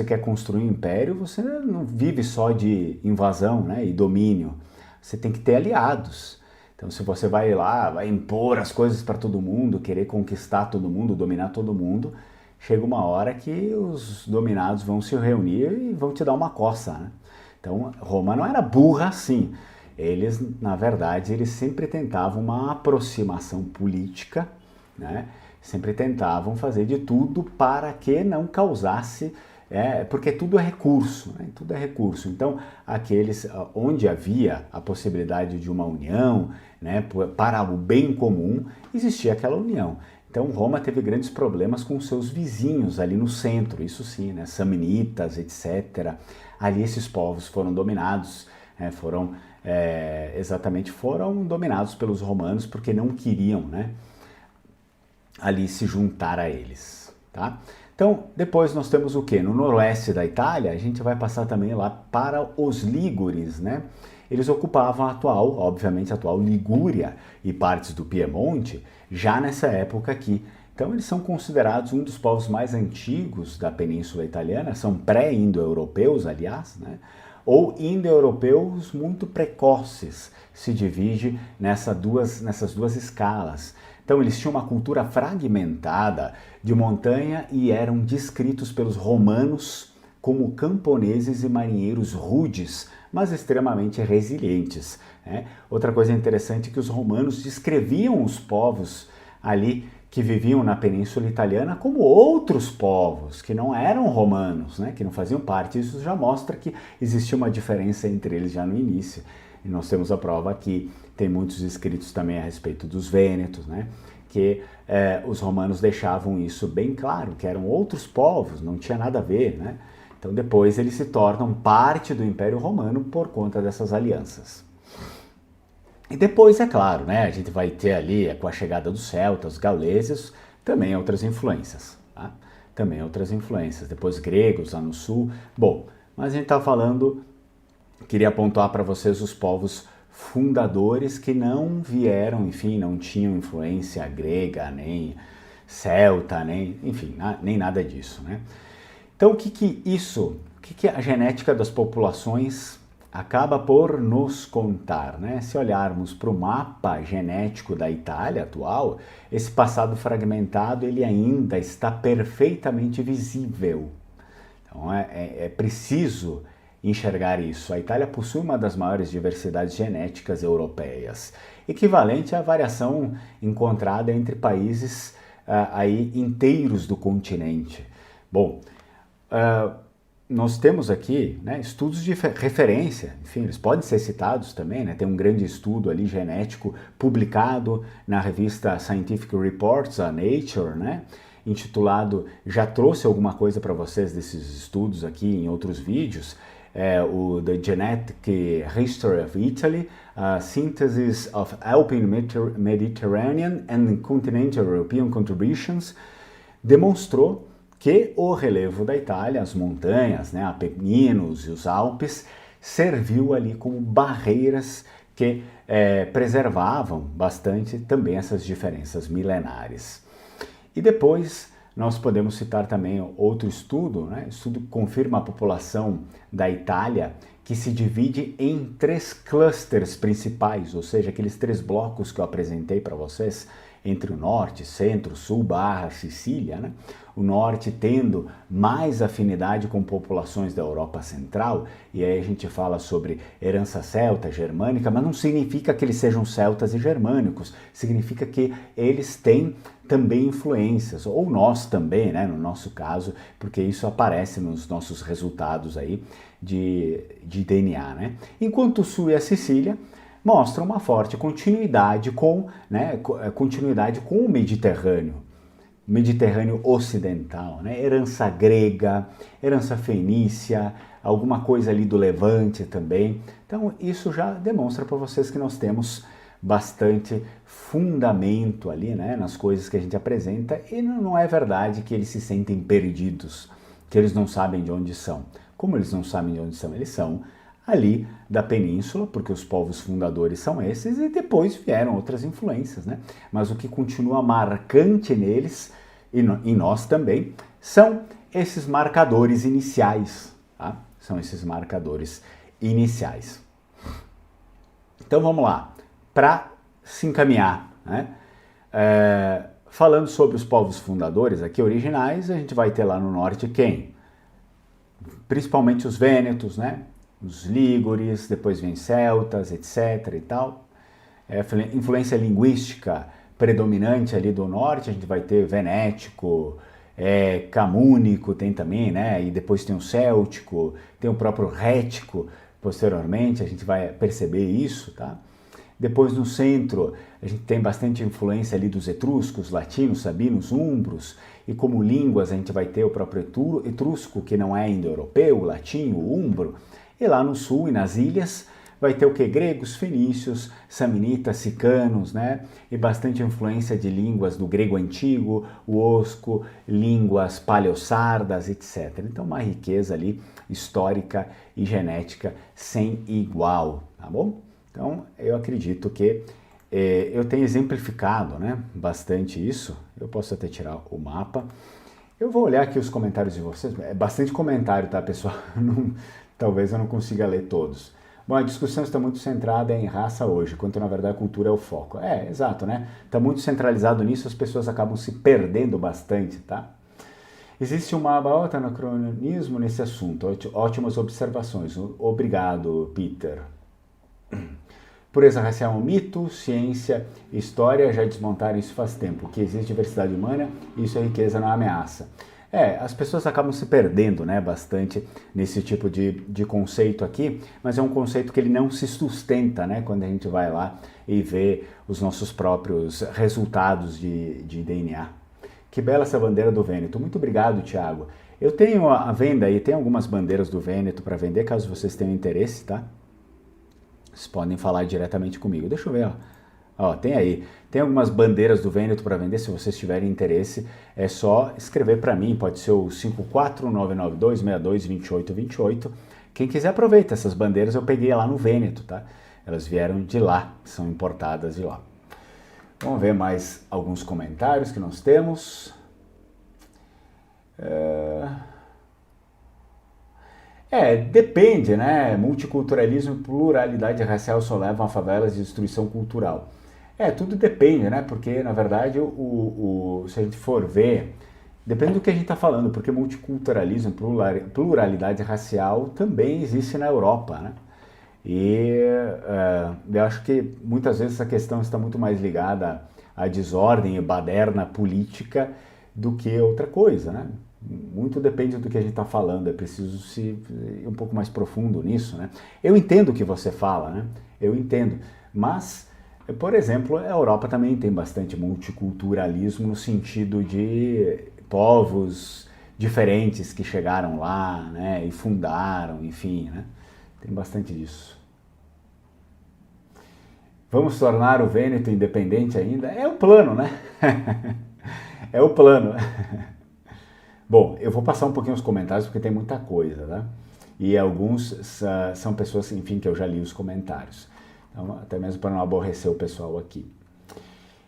[SPEAKER 1] quer construir um império, você não vive só de invasão, né, e domínio. Você tem que ter aliados. Então, se você vai lá, vai impor as coisas para todo mundo, querer conquistar todo mundo, dominar todo mundo, chega uma hora que os dominados vão se reunir e vão te dar uma coça, né? Então, Roma não era burra assim. Eles, na verdade, eles sempre tentavam uma aproximação política, né? Sempre tentavam fazer de tudo para que não causasse, porque tudo é recurso, né? Tudo é recurso. Então, aqueles onde havia a possibilidade de uma união, né, para o bem comum, existia aquela união. Então Roma teve grandes problemas com seus vizinhos ali no centro, isso sim, né? Samnitas, etc. Ali esses povos foram dominados, foram dominados pelos romanos porque não queriam, né, ali se juntar a eles, tá? Então, depois nós temos o que? No noroeste da Itália, a gente vai passar também lá para os lígures, né? Eles ocupavam obviamente a atual Ligúria e partes do Piemonte, já nessa época aqui. Então, eles são considerados um dos povos mais antigos da Península Italiana, são pré-indo-europeus, aliás, né? Ou indo-europeus muito precoces, se divide nessas duas escalas. Então eles tinham uma cultura fragmentada de montanha e eram descritos pelos romanos como camponeses e marinheiros rudes, mas extremamente resilientes, né? Outra coisa interessante é que os romanos descreviam os povos ali que viviam na Península Italiana como outros povos, que não eram romanos, né? Que não faziam parte. Isso já mostra que existia uma diferença entre eles já no início. E nós temos a prova aqui, tem muitos escritos também a respeito dos vênetos, né? Que os romanos deixavam isso bem claro, que eram outros povos, não tinha nada a ver, né? Então depois eles se tornam parte do Império Romano por conta dessas alianças. E depois, é claro, né, a gente vai ter ali, com a chegada dos celtas, os gauleses, também outras influências, tá? Também outras influências, depois gregos lá no sul. Bom, mas a gente está falando, queria pontuar para vocês os povos fundadores que não vieram, enfim, não tinham influência grega, nem celta, nem, enfim, nem nada disso, né? Então, o que a genética das populações acaba por nos contar, né? Se olharmos para o mapa genético da Itália atual, esse passado fragmentado ele ainda está perfeitamente visível. Então é preciso enxergar isso. A Itália possui uma das maiores diversidades genéticas europeias, equivalente à variação encontrada entre países aí inteiros do continente. Bom, nós temos aqui, né, estudos de referência, enfim, eles podem ser citados também, né? Tem um grande estudo ali genético publicado na revista Scientific Reports, a Nature, né? Intitulado, já trouxe alguma coisa para vocês desses estudos aqui em outros vídeos, o The Genetic History of Italy, a Synthesis of Alpine Mediterranean and Continental European Contributions, demonstrou que o relevo da Itália, as montanhas, né, Apeninos e os Alpes, serviu ali como barreiras que preservavam bastante também essas diferenças milenares. E depois nós podemos citar também outro estudo, né? Estudo que confirma a população da Itália, que se divide em 3 clusters principais, ou seja, aqueles 3 blocos que eu apresentei para vocês, entre o norte, centro, sul, barra, Sicília, né? O norte tendo mais afinidade com populações da Europa Central, e aí a gente fala sobre herança celta, germânica, mas não significa que eles sejam celtas e germânicos, significa que eles têm também influências, ou nós também, né, no nosso caso, porque isso aparece nos nossos resultados aí de DNA, né? Enquanto o sul e a Sicília mostram uma forte continuidade com o Mediterrâneo ocidental, né? Herança grega, herança fenícia, alguma coisa ali do Levante também. Então isso já demonstra para vocês que nós temos bastante fundamento ali, né, nas coisas que a gente apresenta, e não é verdade que eles se sentem perdidos, que eles não sabem de onde são. Como eles não sabem de onde são? Eles são ali da península, porque os povos fundadores são esses, e depois vieram outras influências, né? Mas o que continua marcante neles, e em nós também, são esses marcadores iniciais, tá? São esses marcadores iniciais. Então vamos lá, para se encaminhar, né? Falando sobre os povos fundadores aqui originais, a gente vai ter lá no norte quem? Principalmente os vênetos, né? Os lígures, depois vem celtas, etc. e tal. Influência linguística predominante ali do norte, a gente vai ter venético, camúnico tem também, né? E depois tem o céltico, tem o próprio rético, posteriormente, a gente vai perceber isso, tá? Depois no centro a gente tem bastante influência ali dos etruscos, latinos, sabinos, umbros, e como línguas a gente vai ter o próprio etrusco, que não é indo-europeu, o latim, o umbro, e lá no sul e nas ilhas vai ter o que? Gregos, fenícios, samnitas, sicanos, né? E bastante influência de línguas do grego antigo, o osco, línguas paleossardas, etc. Então uma riqueza ali histórica e genética sem igual, tá bom? Então eu acredito que eu tenho exemplificado, né, bastante isso. Eu posso até tirar o mapa. Eu vou olhar aqui os comentários de vocês. É bastante comentário, tá, pessoal? Talvez eu não consiga ler todos. Bom, a discussão está muito centrada em raça hoje, quando na verdade a cultura é o foco. É, exato, né? Está muito centralizado nisso, as pessoas acabam se perdendo bastante, tá? Existe um maior anacronismo nesse assunto. Ótimas observações. Obrigado, Peter. Pureza racial é um mito, ciência e história já desmontaram isso faz tempo. Que existe diversidade humana, isso é riqueza, não é ameaça. As pessoas acabam se perdendo, né, bastante nesse tipo de conceito aqui, mas é um conceito que ele não se sustenta, né, quando a gente vai lá e vê os nossos próprios resultados de DNA. Que bela essa bandeira do Vêneto. Muito obrigado, Thiago. Eu tenho a venda aí, tem algumas bandeiras do Vêneto para vender, caso vocês tenham interesse, tá? Vocês podem falar diretamente comigo. Deixa eu ver, ó. Ó, tem aí. Tem algumas bandeiras do Vêneto para vender, se vocês tiverem interesse, é só escrever para mim, pode ser o 54992622828. Quem quiser aproveita, essas bandeiras eu peguei lá no Vêneto, tá? Elas vieram de lá, são importadas de lá. Vamos ver mais alguns comentários que nós temos. Depende, né? Multiculturalismo e pluralidade racial só levam a favelas de destruição cultural. Tudo depende, né? Porque, na verdade, se a gente for ver, depende do que a gente está falando, porque multiculturalismo e pluralidade racial também existe na Europa, né? E eu acho que muitas vezes essa questão está muito mais ligada à desordem e baderna política do que outra coisa, né? Muito depende do que a gente está falando, é preciso ir um pouco mais profundo nisso, né? Eu entendo o que você fala, né? Eu entendo, mas, por exemplo, a Europa também tem bastante multiculturalismo no sentido de povos diferentes que chegaram lá, né? E fundaram, enfim, né? Tem bastante disso. Vamos tornar o Vêneto independente ainda? É o plano, né? É o plano. Bom, eu vou passar um pouquinho os comentários porque tem muita coisa, tá? E alguns são pessoas, enfim, que eu já li os comentários. Então, até mesmo para não aborrecer o pessoal aqui.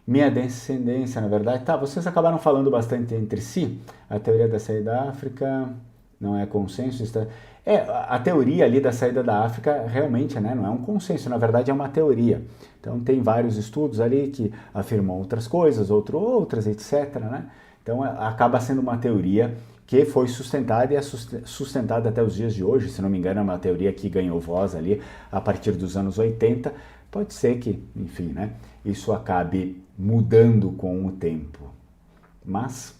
[SPEAKER 1] Minha descendência, na verdade... Tá, vocês acabaram falando bastante entre si. A teoria da saída da África não é consenso. A teoria ali da saída da África realmente, né, não é um consenso, na verdade é uma teoria. Então tem vários estudos ali que afirmam outras coisas, outras, etc, né? Então acaba sendo uma teoria que foi sustentada e é sustentada até os dias de hoje. Se não me engano, é uma teoria que ganhou voz ali a partir dos anos 80. Pode ser que, enfim, né, isso acabe mudando com o tempo. Mas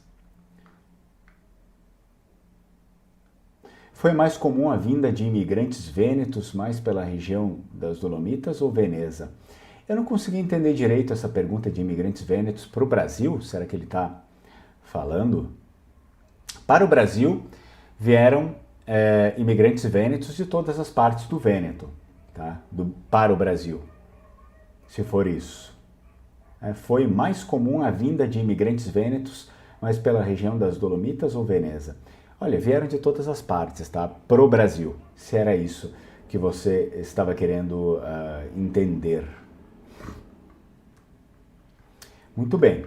[SPEAKER 1] foi mais comum a vinda de imigrantes vênetos mais pela região das Dolomitas ou Veneza? Eu não consegui entender direito essa pergunta de imigrantes vênetos para o Brasil. Será que ele está falando? Para o Brasil vieram imigrantes vênetos de todas as partes do Vêneto, tá? Para o Brasil, se for isso. Foi mais comum a vinda de imigrantes vênetos mais pela região das Dolomitas ou Veneza? Olha, vieram de todas as partes, tá? Para o Brasil, se era isso que você estava querendo entender. Muito bem.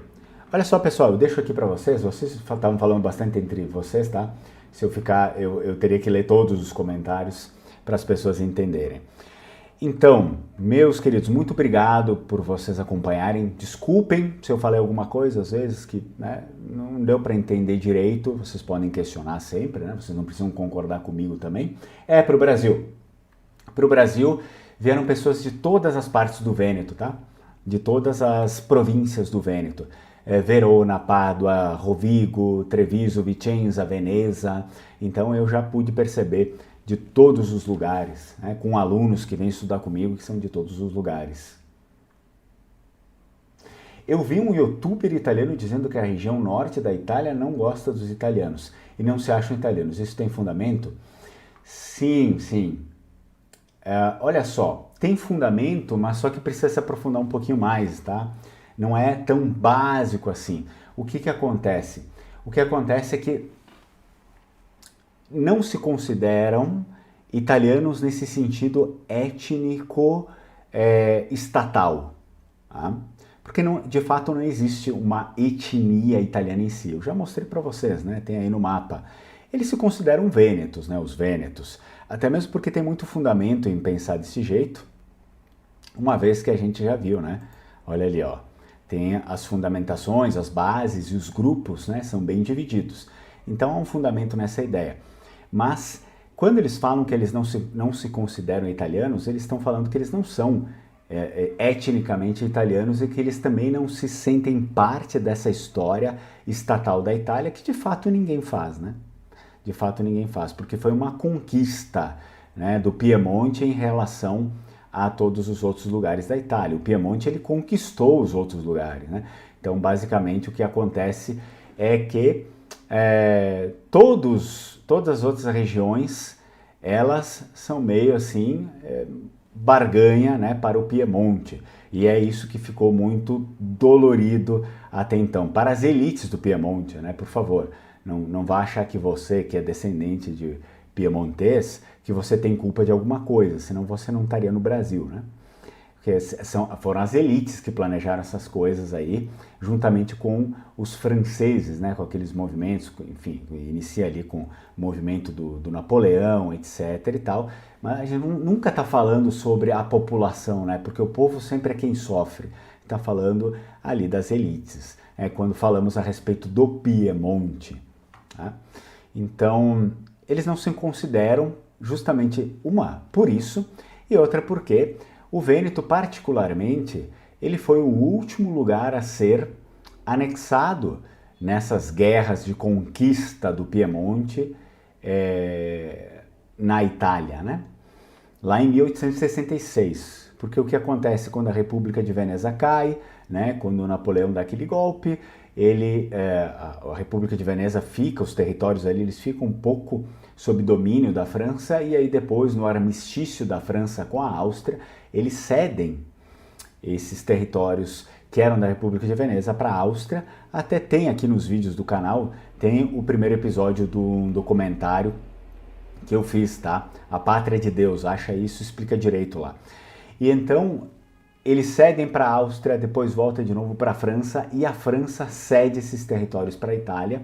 [SPEAKER 1] Olha só, pessoal, eu deixo aqui para vocês estavam falando bastante entre vocês, tá? Se eu ficar, eu teria que ler todos os comentários para as pessoas entenderem. Então, meus queridos, muito obrigado por vocês acompanharem. Desculpem se eu falei alguma coisa, às vezes, que, né, não deu para entender direito. Vocês podem questionar sempre, né? Vocês não precisam concordar comigo também. Para o Brasil. Para o Brasil vieram pessoas de todas as partes do Vêneto, tá? De todas as províncias do Vêneto. Verona, Pádua, Rovigo, Treviso, Vicenza, Veneza. Então eu já pude perceber de todos os lugares, né, com alunos que vêm estudar comigo que são de todos os lugares. Eu vi um youtuber italiano dizendo que a região norte da Itália não gosta dos italianos e não se acham italianos. Isso tem fundamento? Sim, sim. Olha só, tem fundamento, mas só que precisa se aprofundar um pouquinho mais, tá? Não é tão básico assim. O que que acontece? O que acontece é que não se consideram italianos nesse sentido étnico estatal, tá? Porque não, de fato não existe uma etnia italiana em si. Eu já mostrei para vocês, né? Tem aí no mapa. Eles se consideram vênetos, né? Os vênetos. Até mesmo porque tem muito fundamento em pensar desse jeito, uma vez que a gente já viu, né? Olha ali, ó. Tem as fundamentações, as bases e os grupos, né? São bem divididos. Então há um fundamento nessa ideia. Mas quando eles falam que eles não se consideram italianos, eles estão falando que eles não são etnicamente italianos e que eles também não se sentem parte dessa história estatal da Itália, que de fato ninguém faz, né? De fato ninguém faz, porque foi uma conquista, né, do Piemonte em relação a todos os outros lugares da Itália. O Piemonte ele conquistou os outros lugares, né? Então basicamente o que acontece é que todas as outras regiões elas são meio assim barganha, né, para o Piemonte. E é isso que ficou muito dolorido até então. Para as elites do Piemonte, né, por favor. Não vá achar que você, que é descendente de piemontês, que você tem culpa de alguma coisa, senão você não estaria no Brasil, né? Porque foram as elites que planejaram essas coisas aí, juntamente com os franceses, né? Com aqueles movimentos, enfim, inicia ali com o movimento do Napoleão, etc e tal. Mas a gente nunca está falando sobre a população, né? Porque o povo sempre é quem sofre. Está falando ali das elites, quando falamos a respeito do Piemonte. Tá? Então, eles não se consideram justamente uma por isso e outra porque o Vêneto, particularmente, ele foi o último lugar a ser anexado nessas guerras de conquista do Piemonte na Itália, né? Lá em 1866. Porque o que acontece quando a República de Veneza cai, né? Quando o Napoleão dá aquele golpe, a República de Veneza fica, os territórios ali, eles ficam um pouco sob domínio da França, e aí depois, no armistício da França com a Áustria, eles cedem esses territórios que eram da República de Veneza para a Áustria. Até tem aqui nos vídeos do canal, tem o primeiro episódio do documentário que eu fiz, tá? A Pátria de Deus, acha isso, explica direito lá. E então, eles cedem para a Áustria, depois volta de novo para a França, e a França cede esses territórios para a Itália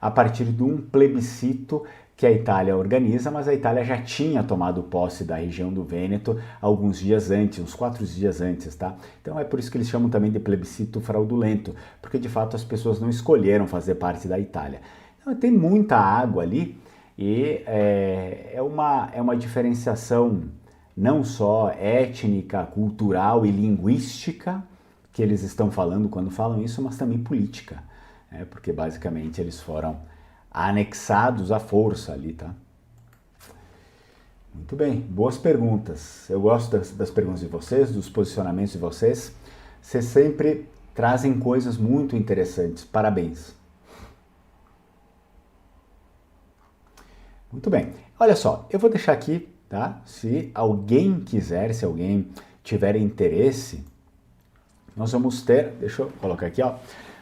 [SPEAKER 1] a partir de um plebiscito que a Itália organiza, mas a Itália já tinha tomado posse da região do Vêneto alguns dias antes, uns 4 dias antes, tá? Então é por isso que eles chamam também de plebiscito fraudulento, porque de fato as pessoas não escolheram fazer parte da Itália. Então tem muita água ali e é uma diferenciação não só étnica, cultural e linguística que eles estão falando quando falam isso, mas também política, porque basicamente eles foram anexados à força ali, tá? Muito bem, boas perguntas. Eu gosto das perguntas de vocês, dos posicionamentos de vocês. Vocês sempre trazem coisas muito interessantes. Parabéns. Muito bem. Olha só, eu vou deixar aqui, tá? Se alguém quiser, se alguém tiver interesse, nós vamos ter, deixa eu colocar aqui, ó.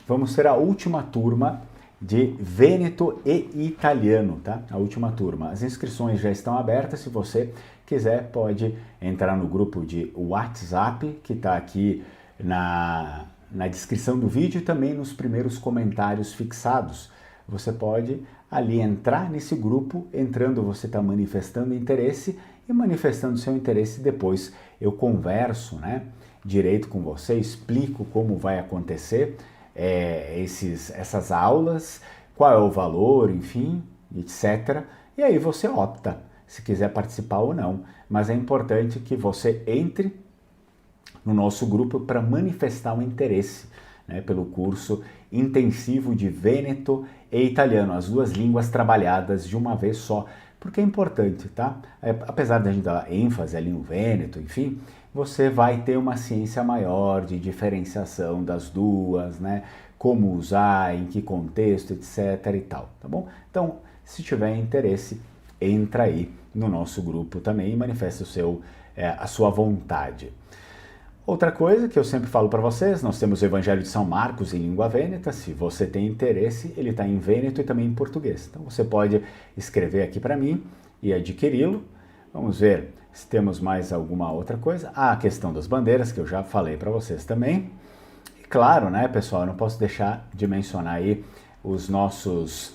[SPEAKER 1] Vamos ter a última turma de Vêneto e Italiano, tá? A última turma. As inscrições já estão abertas, se você quiser pode entrar no grupo de WhatsApp, que está aqui na descrição do vídeo e também nos primeiros comentários fixados. Você pode ali entrar nesse grupo, entrando você está manifestando interesse e manifestando seu interesse depois eu converso, né, direito com você, explico como vai acontecer essas aulas, qual é o valor, enfim, etc. E aí você opta se quiser participar ou não. Mas é importante que você entre no nosso grupo para manifestar um interesse, né, pelo curso intensivo de Vêneto e Italiano, as duas línguas trabalhadas de uma vez só, porque é importante, tá? Apesar da gente dar ênfase ali no Vêneto, enfim, você vai ter uma ciência maior de diferenciação das duas, né? Como usar, em que contexto, etc e tal, tá bom? Então, se tiver interesse, entra aí no nosso grupo também e manifesta a sua vontade. Outra coisa que eu sempre falo para vocês, nós temos o Evangelho de São Marcos em língua vêneta. Se você tem interesse, ele está em vêneto e também em português. Então você pode escrever aqui para mim e adquiri-lo. Vamos ver se temos mais alguma outra coisa. A questão das bandeiras, que eu já falei para vocês também. E claro, né, pessoal, eu não posso deixar de mencionar aí os nossos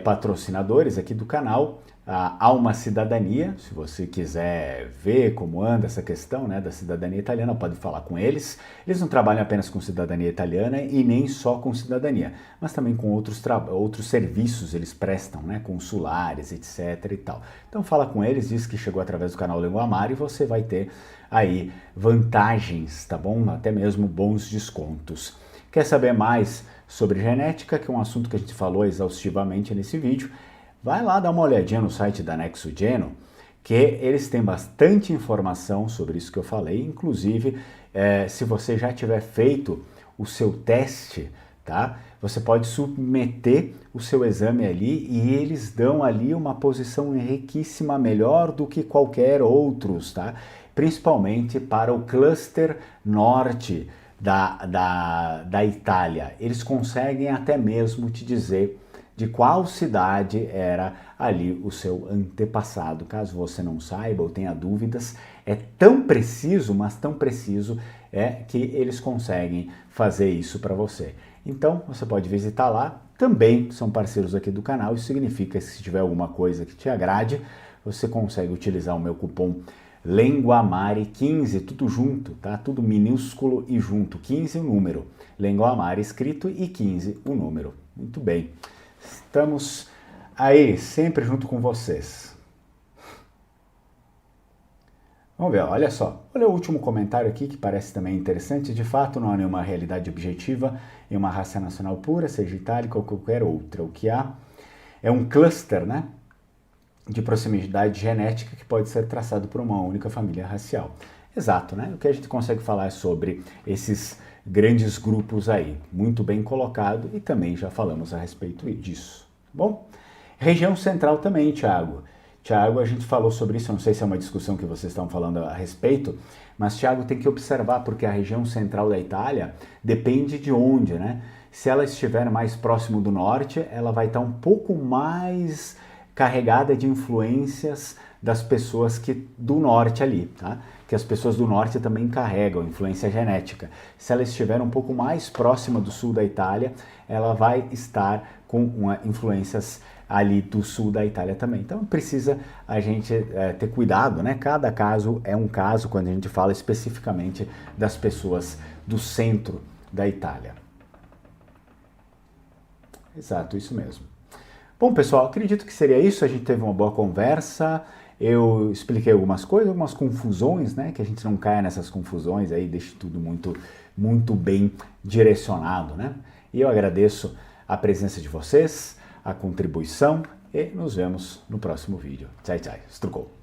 [SPEAKER 1] patrocinadores aqui do canal. A Alma Cidadania, se você quiser ver como anda essa questão, né, da cidadania italiana, pode falar com eles. Eles não trabalham apenas com cidadania italiana e nem só com cidadania, mas também com outros serviços eles prestam, né, consulares, etc e tal. Então fala com eles, diz que chegou através do canal Lenguamar e você vai ter aí vantagens, tá bom? Até mesmo bons descontos. Quer saber mais sobre genética, que é um assunto que a gente falou exaustivamente nesse vídeo? Vai lá dar uma olhadinha no site da NexoGeno, que eles têm bastante informação sobre isso que eu falei. Inclusive, se você já tiver feito o seu teste, tá? Você pode submeter o seu exame ali e eles dão ali uma posição riquíssima, melhor do que qualquer outros, tá? Principalmente para o cluster norte da Itália. Eles conseguem até mesmo te dizer de qual cidade era ali o seu antepassado. Caso você não saiba ou tenha dúvidas, é tão preciso, mas tão preciso que eles conseguem fazer isso para você. Então, você pode visitar lá. Também são parceiros aqui do canal. Isso significa que se tiver alguma coisa que te agrade, você consegue utilizar o meu cupom Lenguamare15, tudo junto, tá? Tudo minúsculo e junto. 15 o número. Lenguamare escrito e 15 o número. Muito bem. Estamos aí, sempre junto com vocês. Vamos ver, olha só. Olha o último comentário aqui, que parece também interessante. De fato, não há nenhuma realidade objetiva em uma raça nacional pura, seja itálica ou qualquer outra. O que há é um cluster, né, de proximidade genética que pode ser traçado por uma única família racial. Exato, né? O que a gente consegue falar é sobre esses grandes grupos aí, muito bem colocado, e também já falamos a respeito disso. Bom, região central também, Thiago. Thiago, a gente falou sobre isso, eu não sei se é uma discussão que vocês estão falando a respeito, mas Thiago tem que observar, porque a região central da Itália depende de onde, né? Se ela estiver mais próximo do norte, ela vai estar um pouco mais carregada de influências das pessoas do norte ali, tá? Que as pessoas do norte também carregam influência genética. Se ela estiver um pouco mais próxima do sul da Itália, ela vai estar com influências ali do sul da Itália também. Então precisa a gente ter cuidado, né? Cada caso é um caso quando a gente fala especificamente das pessoas do centro da Itália. Exato, isso mesmo. Bom, pessoal, acredito que seria isso. A gente teve uma boa conversa. Eu expliquei algumas coisas, algumas confusões, né? Que a gente não caia nessas confusões aí, deixe tudo muito bem direcionado, né? E eu agradeço a presença de vocês, a contribuição e nos vemos no próximo vídeo. Tchau, tchau. Strucou.